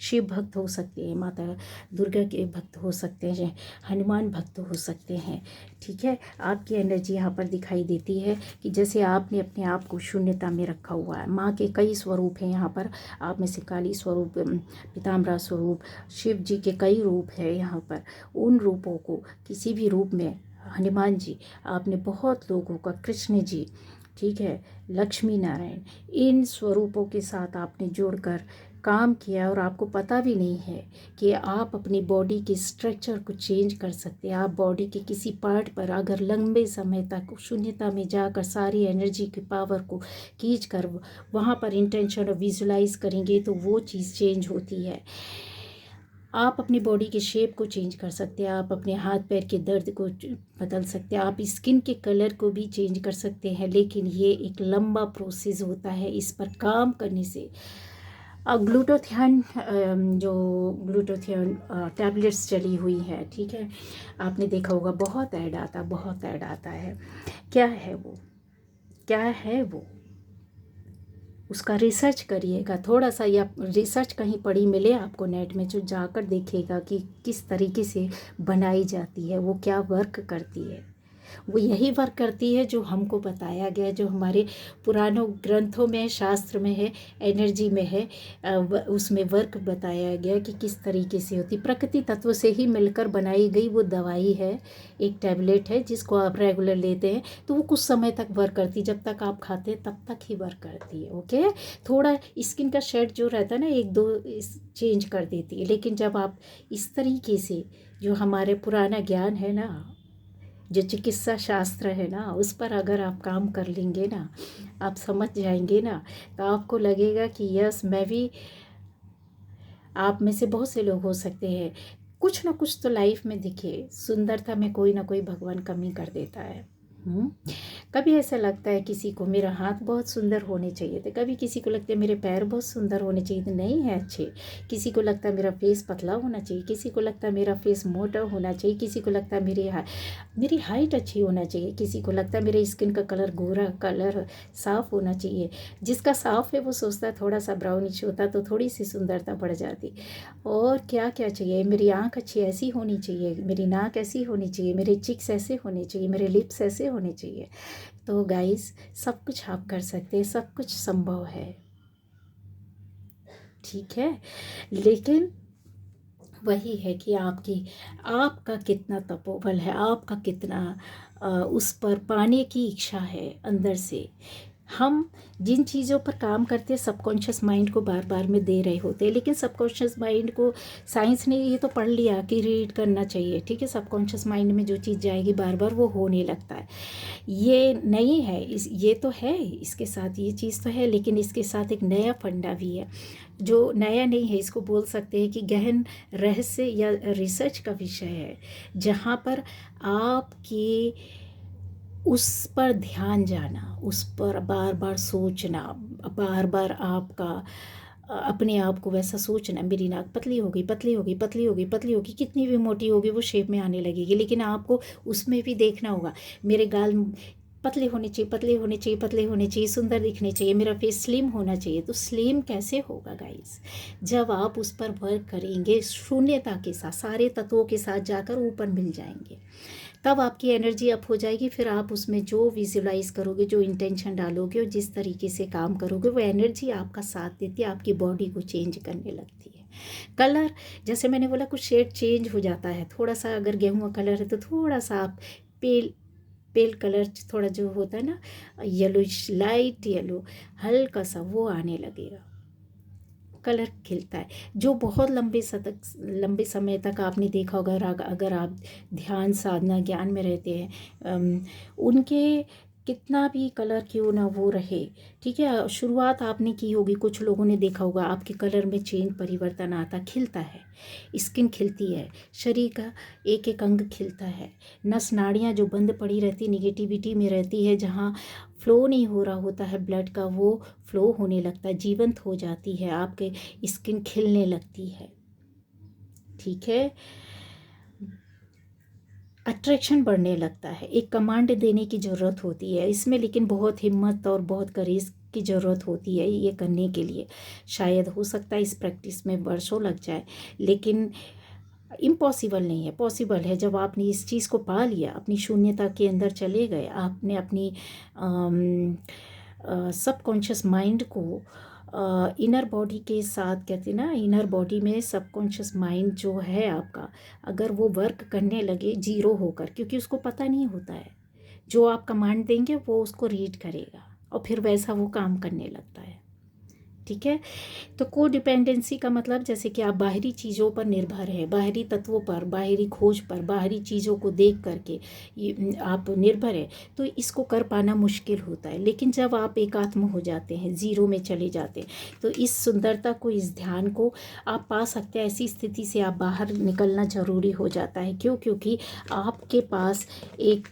शिव भक्त हो सकते हैं, माता दुर्गा के भक्त हो सकते हैं, हनुमान भक्त हो सकते हैं, ठीक है। आपकी एनर्जी यहाँ पर दिखाई देती है कि जैसे आपने अपने आप को शून्यता में रखा हुआ है। माँ के कई स्वरूप हैं यहाँ पर, आप में से काली स्वरूप, पीताम्बरा स्वरूप, शिव जी के कई रूप हैं यहाँ पर। उन रूपों को किसी भी रूप में, हनुमान जी, आपने बहुत लोगों का, कृष्ण जी, ठीक है, लक्ष्मी नारायण, इन स्वरूपों के साथ आपने जोड़कर काम किया, और आपको पता भी नहीं है कि आप अपनी बॉडी के स्ट्रक्चर को चेंज कर सकते हैं। आप बॉडी के किसी पार्ट पर अगर लंबे समय तक शून्यता में जाकर सारी एनर्जी की पावर को खींच कर वहाँ पर इंटेंशन और विजुलाइज करेंगे तो वो चीज़ चेंज होती है। आप अपनी बॉडी के शेप को चेंज कर सकते हैं, आप अपने हाथ पैर के दर्द को बदल सकते हैं, आप स्किन के कलर को भी चेंज कर सकते हैं। लेकिन ये एक लंबा प्रोसेस होता है, इस पर काम करने से। ग्लूटाथियन, जो ग्लूटाथियन टैबलेट्स चली हुई है, ठीक है, आपने देखा होगा, बहुत ऐड आता है। क्या है वो, क्या है वो, उसका रिसर्च करिएगा थोड़ा सा, या रिसर्च कहीं पड़ी मिले आपको नेट में, जो जाकर देखिएगा कि किस तरीके से बनाई जाती है, वो क्या वर्क करती है। वो यही वर्क करती है जो हमको बताया गया है, जो हमारे पुरानों ग्रंथों में, शास्त्र में है, एनर्जी में है, उसमें वर्क बताया गया कि किस तरीके से होती। प्रकृति तत्व से ही मिलकर बनाई गई वो दवाई है, एक टैबलेट है, जिसको आप रेगुलर लेते हैं तो वो कुछ समय तक वर्क करती है, जब तक आप खाते हैं तब तक ही वर्क करती है। ओके, थोड़ा स्किन का शेड जो रहता है ना, एक दो चेंज कर देती है, लेकिन जब आप इस तरीके से, जो हमारे पुराना ज्ञान है ना, जो चिकित्सा शास्त्र है ना, उस पर अगर आप काम कर लेंगे ना, आप समझ जाएंगे ना, तो आपको लगेगा कि यस, मैं भी, आप में से बहुत से लोग हो सकते हैं, कुछ ना कुछ तो लाइफ में दिखे, सुंदरता में कोई ना कोई भगवान कमी कर देता है। कभी ऐसा लगता है किसी को मेरा हाथ बहुत सुंदर होने चाहिए थे, कभी किसी को लगता है मेरे पैर बहुत सुंदर होने चाहिए थे, नहीं है अच्छे। किसी को लगता है मेरा फेस पतला होना चाहिए, किसी को लगता है मेरा फेस मोटा होना चाहिए, किसी को लगता है मेरी हाइट अच्छी होना चाहिए, किसी को लगता है मेरे स्किन का कलर गोरा, कलर साफ़ होना चाहिए। जिसका साफ़ है वो सोचता है थोड़ा सा ब्राउनिश होता तो थोड़ी सी सुंदरता बढ़ जाती। और क्या क्या चाहिए, मेरी आँख अच्छी ऐसी होनी चाहिए, मेरी नाक ऐसी होनी चाहिए, मेरे चिक्स ऐसे होने चाहिए, मेरे लिप्स ऐसे होने चाहिए। तो गाइस, सब कुछ आप कर सकते हैं, सब कुछ संभव है, ठीक है। लेकिन वही है कि आपका कितना तपोबल है, आपका कितना उस पर पाने की इच्छा है अंदर से। हम जिन चीज़ों पर काम करते हैं सबकॉन्शियस माइंड को बार बार में दे रहे होते हैं, लेकिन सबकॉन्शियस माइंड को साइंस ने ये तो पढ़ लिया कि रीड करना चाहिए, ठीक है। सबकॉन्शियस माइंड में जो चीज़ जाएगी बार बार वो होने लगता है। ये नहीं है, ये तो है, इसके साथ ये चीज़ तो है, लेकिन इसके साथ एक नया फंडा भी है जो नया नहीं है, इसको बोल सकते हैं कि गहन रहस्य या रिसर्च का विषय है, जहाँ पर आपकी उस पर ध्यान जाना, उस पर बार बार सोचना, बार बार आपका अपने आप को वैसा सोचना, मेरी नाक पतली होगी, पतली होगी, पतली होगी, पतली होगी, कितनी भी मोटी होगी वो शेप में आने लगेगी, लेकिन आपको उसमें भी देखना होगा, मेरे गाल पतले होने चाहिए, पतले होने चाहिए, पतले होने चाहिए, सुंदर दिखने चाहिए, मेरा फेस स्लिम होना चाहिए। तो स्लिम कैसे होगा गाइस? जब आप उस पर वर्क करेंगे शून्यता के साथ, सारे तत्वों के साथ जाकर ऊपर मिल जाएंगे, तब आपकी एनर्जी अप हो जाएगी। फिर आप उसमें जो विजुलाइज करोगे, जो इंटेंशन डालोगे और जिस तरीके से काम करोगे, वो एनर्जी आपका साथ देती है, आपकी बॉडी को चेंज करने लगती है। कलर, जैसे मैंने बोला, कुछ शेड चेंज हो जाता है, थोड़ा सा अगर गेहूं कलर है तो थोड़ा सा आप पेल पेल कलर, थोड़ा जो होता है ना येलो, लाइट येलो, हल्का सा वो आने लगेगा, कलर खिलता है। जो बहुत लंबे समय तक आपने देखा होगा, अगर आप ध्यान साधना ज्ञान में रहते हैं, उनके कितना भी कलर क्यों ना वो रहे, ठीक है, शुरुआत आपने की होगी, कुछ लोगों ने देखा होगा आपके कलर में चेंज, परिवर्तन आता, खिलता है, स्किन खिलती है, शरीर का एक एक अंग खिलता है, नस नाड़ियाँ जो बंद पड़ी रहती, निगेटिविटी में रहती है, जहाँ फ्लो नहीं हो रहा होता है ब्लड का, वो फ्लो होने लगता है, जीवंत हो जाती है, आपके स्किन खिलने लगती है, ठीक है। अट्रैक्शन बढ़ने लगता है, एक कमांड देने की ज़रूरत होती है इसमें, लेकिन बहुत हिम्मत और बहुत करेज की ज़रूरत होती है ये करने के लिए। शायद हो सकता है इस प्रैक्टिस में वर्षों लग जाए, लेकिन इम्पॉसिबल नहीं है, पॉसिबल है। जब आपने इस चीज़ को पा लिया, अपनी शून्यता के अंदर चले गए, आपने अपनी सबकॉन्शियस माइंड को इनर बॉडी के साथ, कहते हैं ना, इनर बॉडी में सबकॉन्शियस माइंड जो है आपका, अगर वो वर्क करने लगे जीरो होकर, क्योंकि उसको पता नहीं होता है, जो आप कमांड देंगे वो उसको रीड करेगा और फिर वैसा वो काम करने लगता है, ठीक है। तो को डिपेंडेंसी का मतलब, जैसे कि आप बाहरी चीज़ों पर निर्भर है, बाहरी तत्वों पर, बाहरी खोज पर, बाहरी चीज़ों को देख करके आप निर्भर है, तो इसको कर पाना मुश्किल होता है। लेकिन जब आप एकात्म हो जाते हैं, ज़ीरो में चले जाते हैं, तो इस सुंदरता को, इस ध्यान को आप पा सकते हैं। ऐसी स्थिति से आप बाहर निकलना ज़रूरी हो जाता है। क्यों? क्योंकि आपके पास एक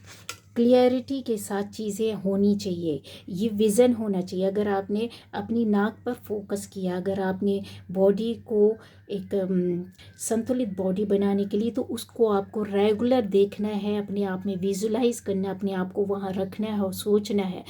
क्लियरिटी के साथ चीज़ें होनी चाहिए, ये विज़न होना चाहिए। अगर आपने अपनी नाक पर फोकस किया, अगर आपने बॉडी को एक संतुलित बॉडी बनाने के लिए, तो उसको आपको रेगुलर देखना है, अपने आप में विजुलाइज करना है, अपने आप को वहाँ रखना है और सोचना है।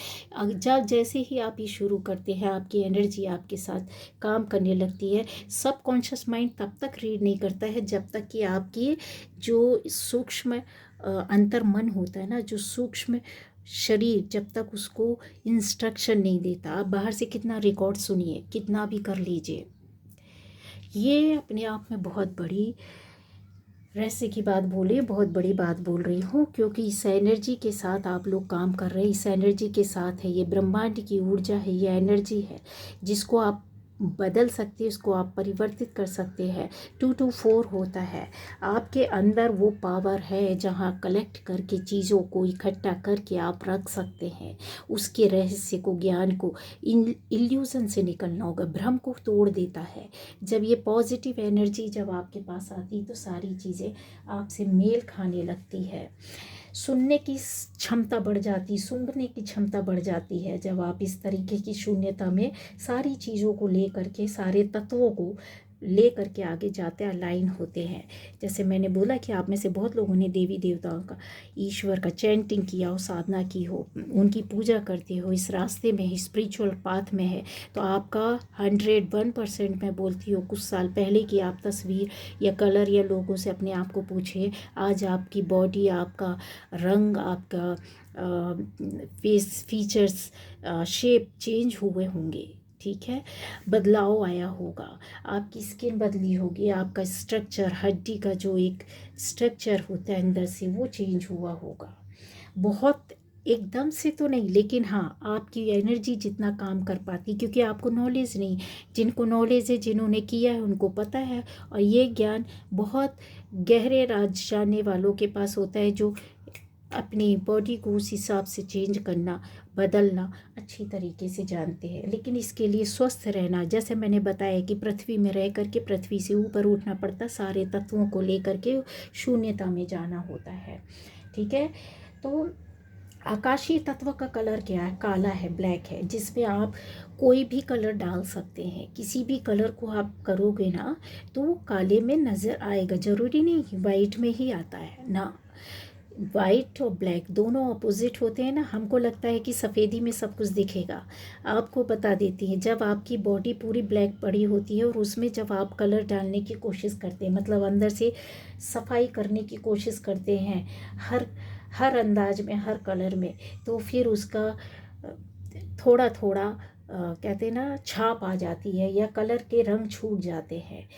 जब जैसे ही आप ये शुरू करते हैं, आपकी एनर्जी आपके साथ काम करने लगती है। सबकॉन्शियस माइंड तब तक रीड नहीं करता है जब तक कि आपकी जो सूक्ष्म अंतर मन होता है ना, जो सूक्ष्म शरीर, जब तक उसको इंस्ट्रक्शन नहीं देता। आप बाहर से कितना रिकॉर्ड सुनिए, कितना भी कर लीजिए, ये अपने आप में बहुत बड़ी रहस्य की बात बोली, बहुत बड़ी बात बोल रही हूँ, क्योंकि इस एनर्जी के साथ आप लोग काम कर रहे हैं, इस एनर्जी के साथ है, ये ब्रह्मांड की ऊर्जा है, ये एनर्जी है जिसको आप बदल सकते हैं, उसको आप परिवर्तित कर सकते हैं। 224 होता है आपके अंदर, वो पावर है जहाँ कलेक्ट करके चीज़ों को इकट्ठा करके आप रख सकते हैं। उसके रहस्य को, ज्ञान को, इल्यूज़न से निकलना होगा, भ्रम को तोड़ देता है। जब ये पॉजिटिव एनर्जी जब आपके पास आती, तो सारी चीज़ें आपसे मेल खाने लगती है। सुनने की क्षमता बढ़ जाती, सूंघने की क्षमता बढ़ जाती है, जब आप इस तरीके की शून्यता में सारी चीज़ों को ले करके, सारे तत्वों को ले करके आगे जाते अलाइन होते हैं। जैसे मैंने बोला कि आप में से बहुत लोगों ने देवी देवताओं का, ईश्वर का चैंटिंग किया हो, साधना की हो, उनकी पूजा करते हो, इस रास्ते में, स्पिरिचुअल पाथ में है, तो आपका 101% मैं बोलती हूँ, कुछ साल पहले की आप तस्वीर या कलर या लोगों से अपने आप को पूछिए, आज आपकी बॉडी, आपका रंग, आपका फेस फीचर्स, शेप चेंज हुए होंगे, ठीक है, बदलाव आया होगा, आपकी स्किन बदली होगी, आपका स्ट्रक्चर, हड्डी का जो एक स्ट्रक्चर होता है अंदर से वो चेंज हुआ होगा। बहुत एकदम से तो नहीं, लेकिन हाँ आपकी एनर्जी जितना काम कर पाती, क्योंकि आपको नॉलेज नहीं, जिनको नॉलेज है, जिन्होंने किया है उनको पता है, और ये ज्ञान बहुत गहरे राज जानने वालों के पास होता है, जो अपनी बॉडी को उस हिसाब से चेंज करना, बदलना अच्छी तरीके से जानते हैं। लेकिन इसके लिए स्वस्थ रहना, जैसे मैंने बताया कि पृथ्वी में रह करके पृथ्वी से ऊपर उठना पड़ता, सारे तत्वों को लेकर के शून्यता में जाना होता है, ठीक है। तो आकाशीय तत्व का कलर क्या है? काला है, ब्लैक है, जिसमें आप कोई भी कलर डाल सकते हैं। किसी भी कलर को आप करोगे ना तो वो काले में नज़र आएगा, ज़रूरी नहीं कि वाइट में ही आता है ना। वाइट और ब्लैक दोनों अपोजिट होते हैं ना। हमको लगता है कि सफ़ेदी में सब कुछ दिखेगा। आपको बता देती हैं, जब आपकी बॉडी पूरी ब्लैक पड़ी होती है और उसमें जब आप कलर डालने की कोशिश करते हैं, मतलब अंदर से सफाई करने की कोशिश करते हैं हर हर अंदाज में, हर कलर में, तो फिर उसका थोड़ा थोड़ा कहते हैं ना छाप आ जाती है, या कलर के रंग छूट जाते हैं।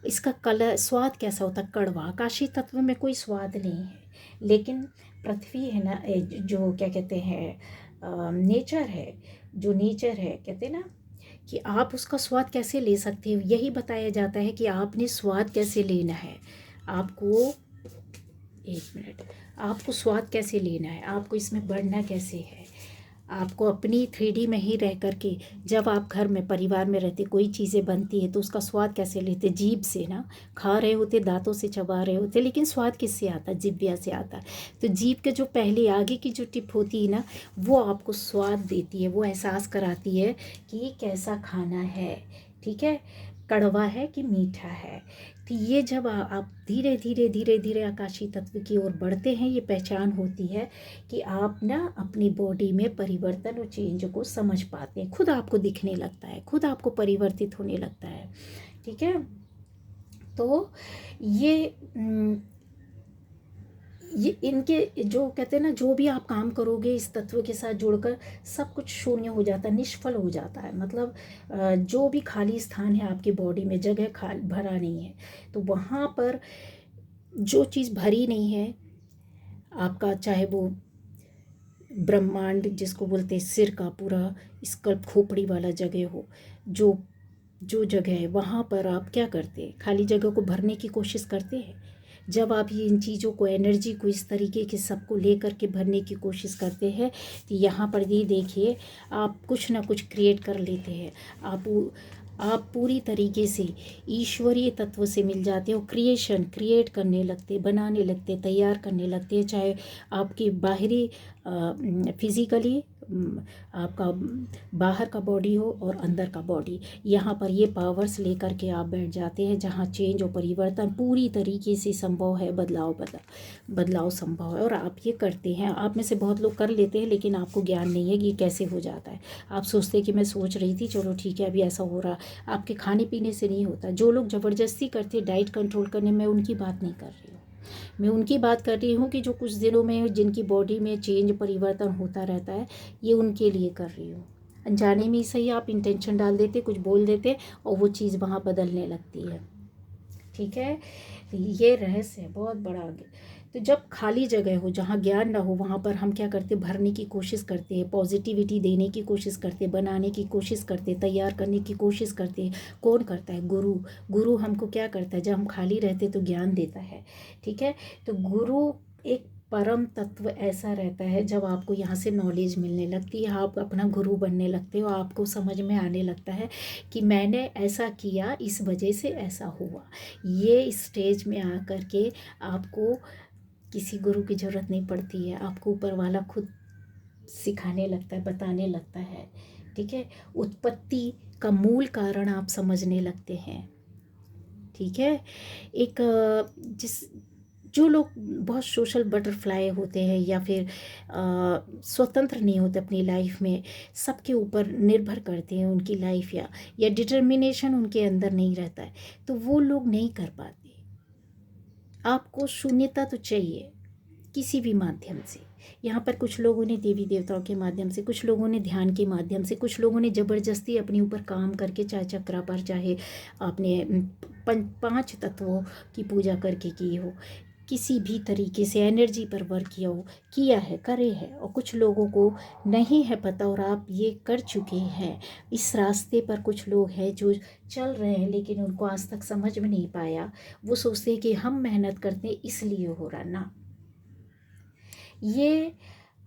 इसका कलर स्वाद कैसा होता है? कड़वा। आकाशीय तत्व में कोई स्वाद नहीं है, लेकिन पृथ्वी है ना, जो क्या कहते हैं नेचर है, जो नेचर है, कहते हैं ना कि आप उसका स्वाद कैसे ले सकते हो, यही बताया जाता है कि आपने स्वाद कैसे लेना है। आपको एक मिनट, आपको स्वाद कैसे लेना है, आपको इसमें बढ़ना कैसे है। आपको अपनी 3D में ही रह करके, जब आप घर में परिवार में रहते, कोई चीज़ें बनती है तो उसका स्वाद कैसे लेते? जीभ से ना, खा रहे होते, दांतों से चबा रहे होते, लेकिन स्वाद किससे आता है? जिह्वा से आता है। तो जीभ के जो पहले आगे की जो टिप होती है ना, वो आपको स्वाद देती है, वो एहसास कराती है कि कैसा खाना है, ठीक है, कड़वा है कि मीठा है। तो ये जब आप धीरे धीरे धीरे धीरे आकाशीय तत्व की ओर बढ़ते हैं, ये पहचान होती है कि आप ना अपनी बॉडी में परिवर्तन और चेंज को समझ पाते हैं। खुद आपको दिखने लगता है, खुद आपको परिवर्तित होने लगता है, ठीक है। तो ये इनके जो कहते हैं ना, जो भी आप काम करोगे इस तत्व के साथ जुड़कर, सब कुछ शून्य हो जाता है, निष्फल हो जाता है। मतलब जो भी खाली स्थान है आपकी बॉडी में, जगह भरा नहीं है, तो वहाँ पर जो चीज़ भरी नहीं है आपका, चाहे वो ब्रह्मांड जिसको बोलते हैं, सिर का पूरा स्कल्प खोपड़ी वाला जगह हो, जो जो जगह है वहाँ पर आप क्या करते हैं? खाली जगह को भरने की कोशिश करते हैं। जब आप ये इन चीज़ों को, एनर्जी को इस तरीके के सबको लेकर के भरने की कोशिश करते हैं, तो यहाँ पर ये देखिए, आप कुछ ना कुछ क्रिएट कर लेते हैं। आप पूरी तरीके से ईश्वरीय तत्व से मिल जाते हो, क्रिएट करने लगते, बनाने लगते, तैयार करने लगते हैं। चाहे आपकी बाहरी फिज़िकली आपका बाहर का बॉडी हो और अंदर का बॉडी, यहाँ पर ये पावर्स लेकर के आप बैठ जाते हैं, जहाँ चेंज और परिवर्तन पूरी तरीके से संभव है, बदलाव संभव है, और आप ये करते हैं। आप में से बहुत लोग कर लेते हैं, लेकिन आपको ज्ञान नहीं है कि ये कैसे हो जाता है। आप सोचते हैं कि मैं सोच रही थी, चलो ठीक है, अभी ऐसा हो रहा। आपके खाने पीने से नहीं होता। जो लोग ज़बरदस्ती करते हैं डाइट कंट्रोल करने में, उनकी बात नहीं कर रही हूँ मैं, उनकी बात कर रही हूँ कि जो कुछ दिनों में जिनकी बॉडी में चेंज परिवर्तन होता रहता है, ये उनके लिए कर रही हूँ। अनजाने में ही सही, आप इंटेंशन डाल देते, कुछ बोल देते, और वो चीज़ वहाँ बदलने लगती है, ठीक है। ये रहस्य है बहुत बड़ा। तो जब खाली जगह हो, जहाँ ज्ञान ना हो, वहाँ पर हम क्या करते? भरने की कोशिश करते हैं, पॉजिटिविटी देने की कोशिश करते, बनाने की कोशिश करते, तैयार करने की कोशिश करते। कौन करता है? गुरु हमको क्या करता है? जब हम खाली रहते तो ज्ञान देता है, ठीक है। तो गुरु एक परम तत्व ऐसा रहता है, जब आपको यहाँ से नॉलेज मिलने लगती है, आप अपना गुरु बनने लगते हो, आपको समझ में आने लगता है कि मैंने ऐसा किया, इस वजह से ऐसा हुआ। ये स्टेज में आकर के आपको किसी गुरु की ज़रूरत नहीं पड़ती है, आपको ऊपर वाला खुद सिखाने लगता है, बताने लगता है, ठीक है। उत्पत्ति का मूल कारण आप समझने लगते हैं, ठीक है। एक जिस जो लोग बहुत सोशल बटरफ्लाई होते हैं, या फिर स्वतंत्र नहीं होते अपनी लाइफ में, सबके ऊपर निर्भर करते हैं उनकी लाइफ, या डिटर्मिनेशन उनके अंदर नहीं रहता है, तो वो लोग नहीं कर पाते। आपको शून्यता तो चाहिए किसी भी माध्यम से, यहाँ पर कुछ लोगों ने देवी देवताओं के माध्यम से, कुछ लोगों ने ध्यान के माध्यम से, कुछ लोगों ने ज़बरदस्ती अपने ऊपर काम करके, चाहे चक्रा पर, चाहे आपने 5 तत्वों की पूजा करके की हो, किसी भी तरीके से एनर्जी पर वर्क किया हो, किया है, करे है। और कुछ लोगों को नहीं है पता और आप ये कर चुके हैं। इस रास्ते पर कुछ लोग हैं जो चल रहे हैं लेकिन उनको आज तक समझ में नहीं पाया। वो सोचते हैं कि हम मेहनत करते हैं इसलिए हो रहा ना। ये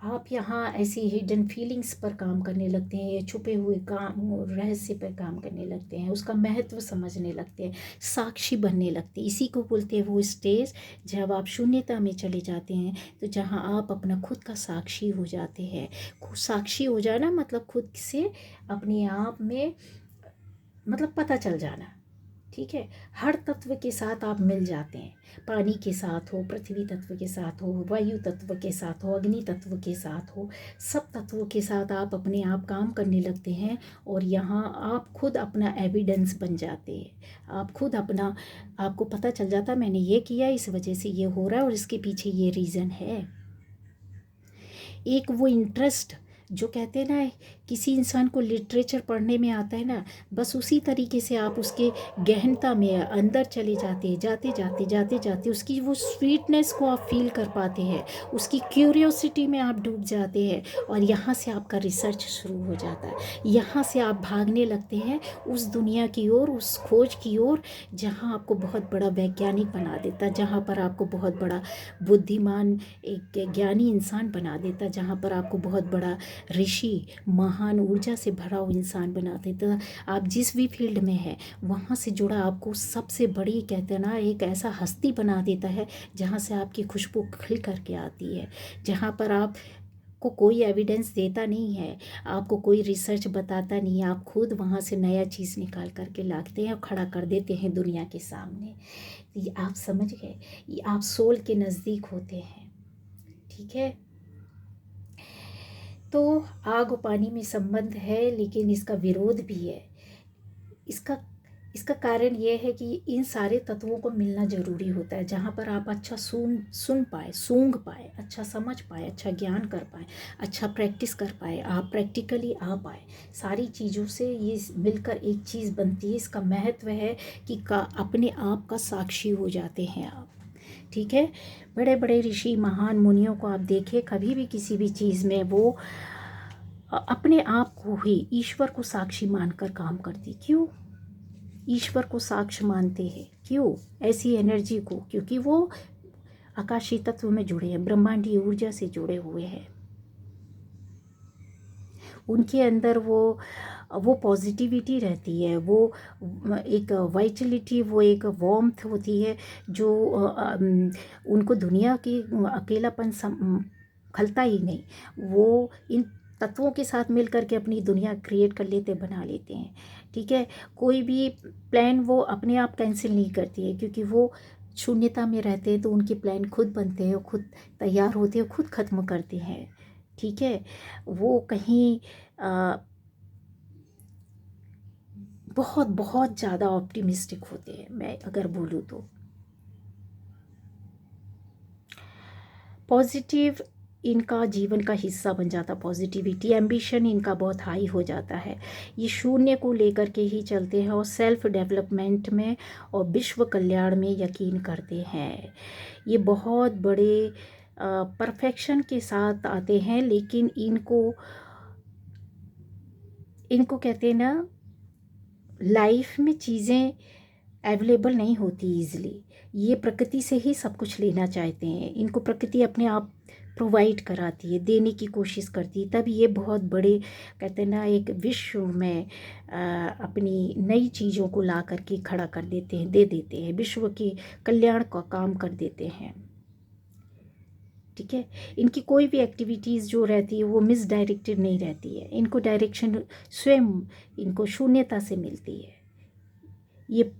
आप यहाँ ऐसी हिडन फीलिंग्स पर काम करने लगते हैं, या छुपे हुए काम रहस्य पर काम करने लगते हैं, उसका महत्व समझने लगते हैं, साक्षी बनने लगते हैं। इसी को बोलते हैं वो स्टेज जब आप शून्यता में चले जाते हैं, तो जहाँ आप अपना खुद का साक्षी हो जाते हैं। साक्षी हो जाना मतलब खुद से अपने आप में मतलब पता चल जाना, ठीक है। हर तत्व के साथ आप मिल जाते हैं, पानी के साथ हो, पृथ्वी तत्व के साथ हो, वायु तत्व के साथ हो, अग्नि तत्व के साथ हो, सब तत्वों के साथ आप अपने आप काम करने लगते हैं। और यहाँ आप खुद अपना एविडेंस बन जाते हैं। आप खुद अपना, आपको पता चल जाता है मैंने ये किया, इस वजह से ये हो रहा है और इसके पीछे ये रीज़न है। एक वो इंटरेस्ट जो कहते हैं ना, किसी इंसान को लिटरेचर पढ़ने में आता है ना, बस उसी तरीके से आप उसके गहनता में अंदर चले जाते हैं, जाते जाते उसकी वो स्वीटनेस को आप फील कर पाते हैं, उसकी क्यूरियोसिटी में आप डूब जाते हैं। और यहाँ से आपका रिसर्च शुरू हो जाता है, यहाँ से आप भागने लगते हैं उस दुनिया की ओर, उस खोज की ओर जहाँ आपको बहुत बड़ा वैज्ञानिक बना देता, जहाँ पर आपको बहुत बड़ा बुद्धिमान, एक ज्ञानी इंसान बना देता, जहाँ पर आपको बहुत बड़ा ऋषि, महान ऊर्जा से भरा हुआ इंसान बना देता। आप जिस भी फील्ड में है वहाँ से जुड़ा आपको सबसे बड़ी, कहते हैं ना, एक ऐसा हस्ती बना देता है जहाँ से आपकी खुशबू खिल करके आती है, जहाँ पर आप को कोई एविडेंस देता नहीं है, आपको कोई रिसर्च बताता नहीं है, आप खुद वहाँ से नया चीज़ निकाल करके लाते हैं और खड़ा कर देते हैं दुनिया के सामने। ये आप समझ गए, ये आप सोल के नज़दीक होते हैं, ठीक है। तो आग और पानी में संबंध है, लेकिन इसका विरोध भी है। इसका कारण यह है कि इन सारे तत्वों को मिलना ज़रूरी होता है, जहाँ पर आप अच्छा सुन पाए, सूंघ पाए, अच्छा समझ पाए, अच्छा ज्ञान कर पाए, अच्छा प्रैक्टिस कर पाए, आप प्रैक्टिकली आ पाए। सारी चीज़ों से ये मिलकर एक चीज़ बनती है। इसका महत्व है कि अपने आप का साक्षी हो जाते हैं आप, ठीक है। बड़े बड़े ऋषि, महान मुनियों को आप देखें, कभी भी किसी भी चीज़ में वो अपने आप को ही ईश्वर को साक्षी मानकर काम करती। क्यों ईश्वर को साक्ष्य मानते हैं? क्यों ऐसी एनर्जी को? क्योंकि वो आकाशीय तत्व में जुड़े हैं, ब्रह्मांडीय ऊर्जा से जुड़े हुए हैं। उनके अंदर वो पॉजिटिविटी रहती है, वो एक वाइटलिटी, वो एक वार्मथ होती है जो उनको दुनिया की अकेलापन खलता ही नहीं। वो इन तत्वों के साथ मिल करके अपनी दुनिया क्रिएट कर लेते, बना लेते हैं, ठीक है। कोई भी प्लान वो अपने आप कैंसिल नहीं करती है, क्योंकि वो शून्यता में रहते हैं, तो उनके प्लान खुद बनते हैं, खुद तैयार होते हैं, खुद ख़त्म करते हैं, ठीक है। वो कहीं बहुत बहुत ज़्यादा ऑप्टिमिस्टिक होते हैं, मैं अगर बोलूँ तो। पॉजिटिव इनका जीवन का हिस्सा बन जाता, पॉजिटिविटी, एम्बिशन इनका बहुत हाई हो जाता है। ये शून्य को लेकर के ही चलते हैं और सेल्फ डेवलपमेंट में और विश्व कल्याण में यकीन करते हैं। ये बहुत बड़े परफेक्शन के साथ आते हैं, लेकिन इनको कहते हैं ना, लाइफ में चीज़ें अवेलेबल नहीं होती ईज़िली। ये प्रकृति से ही सब कुछ लेना चाहते हैं, इनको प्रकृति अपने आप प्रोवाइड कराती है, देने की कोशिश करती है। तब ये बहुत बड़े, कहते हैं ना, एक विश्व में अपनी नई चीज़ों को ला करके खड़ा कर देते हैं, दे देते हैं, विश्व के कल्याण का काम कर देते हैं, ठीक है। इनकी कोई भी एक्टिविटीज़ जो रहती है वो मिसडायरेक्टेड नहीं रहती है, इनको डायरेक्शन स्वयं इनको शून्यता से मिलती है। ये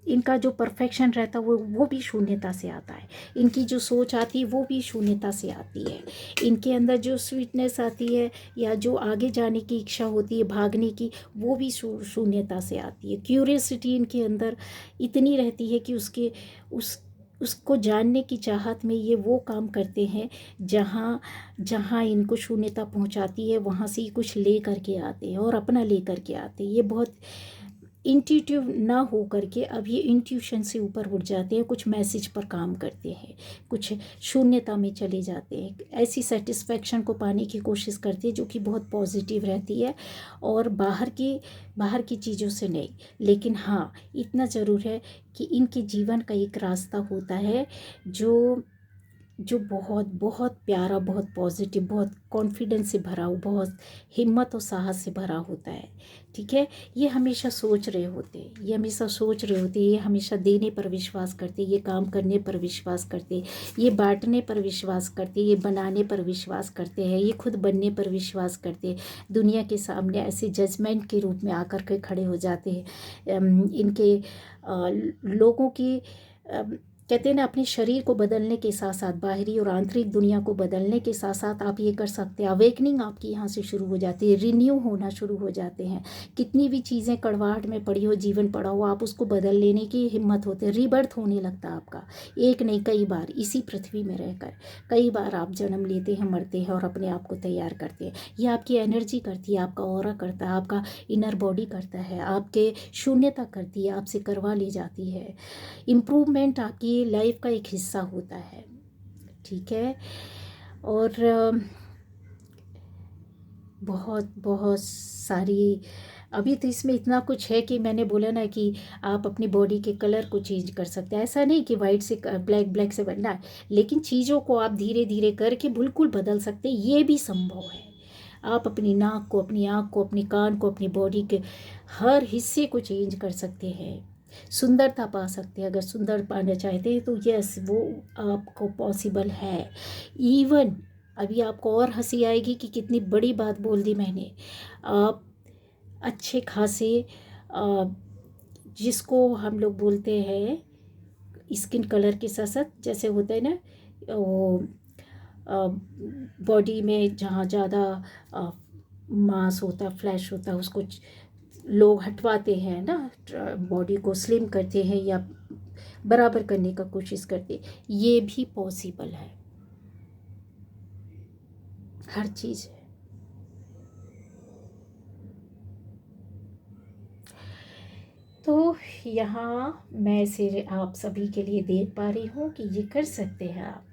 इनका जो परफेक्शन रहता है वो भी शून्यता से आता है। इनकी जो सोच आती है वो भी शून्यता से आती है। इनके अंदर जो स्वीटनेस आती है या जो आगे जाने की इच्छा होती है, भागने की, वो भी शून्यता से आती है। क्यूरियसिटी इनके अंदर इतनी रहती है कि उसको जानने की चाहत में ये वो काम करते हैं जहाँ जहाँ इनको शून्यता पहुँचाती है, वहाँ से ही कुछ ले करके आते हैं और अपना ले करके आते हैं। ये बहुत इंट्यूटिव ना हो करके अब ये इंट्यूशन से ऊपर उठ जाते हैं, कुछ मैसेज पर काम करते हैं, कुछ शून्यता में चले जाते हैं, ऐसी सेटिस्फैक्शन को पाने की कोशिश करते हैं जो कि बहुत पॉजिटिव रहती है और बाहर की चीज़ों से नहीं। लेकिन हाँ, इतना ज़रूर है कि इनके जीवन का एक रास्ता होता है जो जो बहुत बहुत प्यारा, बहुत पॉजिटिव, बहुत कॉन्फिडेंस से भरा हुआ, बहुत हिम्मत और साहस से भरा होता है। ठीक है, ये हमेशा सोच रहे होते, ये हमेशा सोच रहे होते, ये हमेशा देने पर विश्वास करते, ये काम करने पर विश्वास करते, ये बांटने पर विश्वास करते, ये बनाने पर विश्वास करते हैं, ये खुद बनने पर विश्वास करते, दुनिया के सामने ऐसे जजमेंट के रूप में आकर के खड़े हो जाते हैं। इनके लोगों की कहते हैं ना, अपने शरीर को बदलने के साथ साथ बाहरी और आंतरिक दुनिया को बदलने के साथ साथ आप ये कर सकते हैं, अवेकनिंग आपकी यहाँ से शुरू हो जाती है, रिन्यू होना शुरू हो जाते हैं। कितनी भी चीज़ें कड़वाहट में पड़ी हो, जीवन पड़ा हो, आप उसको बदल लेने की हिम्मत होती है, रीबर्थ होने लगता है आपका। एक नहीं, कई बार इसी पृथ्वी में रहकर कई बार आप जन्म लेते हैं, मरते हैं और अपने आप को तैयार करते हैं। ये आपकी एनर्जी करती है, आपका ऑरा करता है, आपका इनर बॉडी करता है, आपके शून्यता करती है, आपसे करवा ले जाती है। इम्प्रूवमेंट आपकी लाइफ का एक हिस्सा होता है। ठीक है, और बहुत बहुत सारी अभी तो इसमें इतना कुछ है कि मैंने बोला ना कि आप अपनी बॉडी के कलर को चेंज कर सकते हैं। ऐसा नहीं कि वाइट से ब्लैक, ब्लैक से बनना है, लेकिन चीज़ों को आप धीरे धीरे करके बिल्कुल बदल सकते हैं, ये भी संभव है। आप अपनी नाक को, अपनी आँख को, अपने कान को, अपनी बॉडी के हर हिस्से को चेंज कर सकते हैं, सुंदरता पा सकते हैं। अगर सुंदर पाना चाहते हैं तो यस, वो आपको पॉसिबल है। इवन अभी आपको और हंसी आएगी कि कितनी बड़ी बात बोल दी मैंने। आप अच्छे खासे जिसको हम लोग बोलते हैं स्किन कलर के साथ साथ, जैसे होता है ना वो बॉडी में जहाँ ज़्यादा मांस होता, फ्लैश होता है, उसको लोग हटवाते हैं ना, बॉडी को स्लिम करते हैं या बराबर करने का कोशिश करते, ये भी पॉसिबल है, हर चीज़ है। तो यहाँ मैं इसे आप सभी के लिए देख पा रही हूँ कि ये कर सकते हैं आप।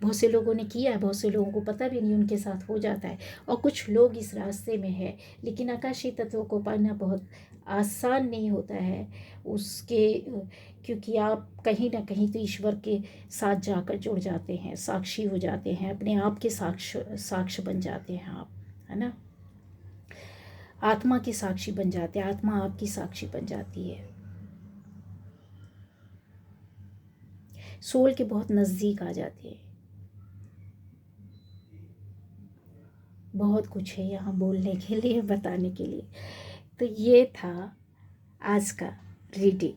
बहुत से लोगों ने किया है, बहुत से लोगों को पता भी नहीं उनके साथ हो जाता है, और कुछ लोग इस रास्ते में है। लेकिन आकाशीय तत्वों को पाना बहुत आसान नहीं होता है उसके, क्योंकि आप कहीं ना कहीं तो ईश्वर के साथ जाकर जुड़ जाते हैं, साक्षी हो जाते हैं, अपने आप के साक्ष बन जाते हैं आप, है ना, आत्मा के साक्षी बन जाते हैं, आत्मा आपकी साक्षी बन जाती है, सोल के बहुत नज़दीक आ जाते हैं। बहुत कुछ है यहाँ बोलने के लिए, बताने के लिए। तो ये था आज का रीडिंग।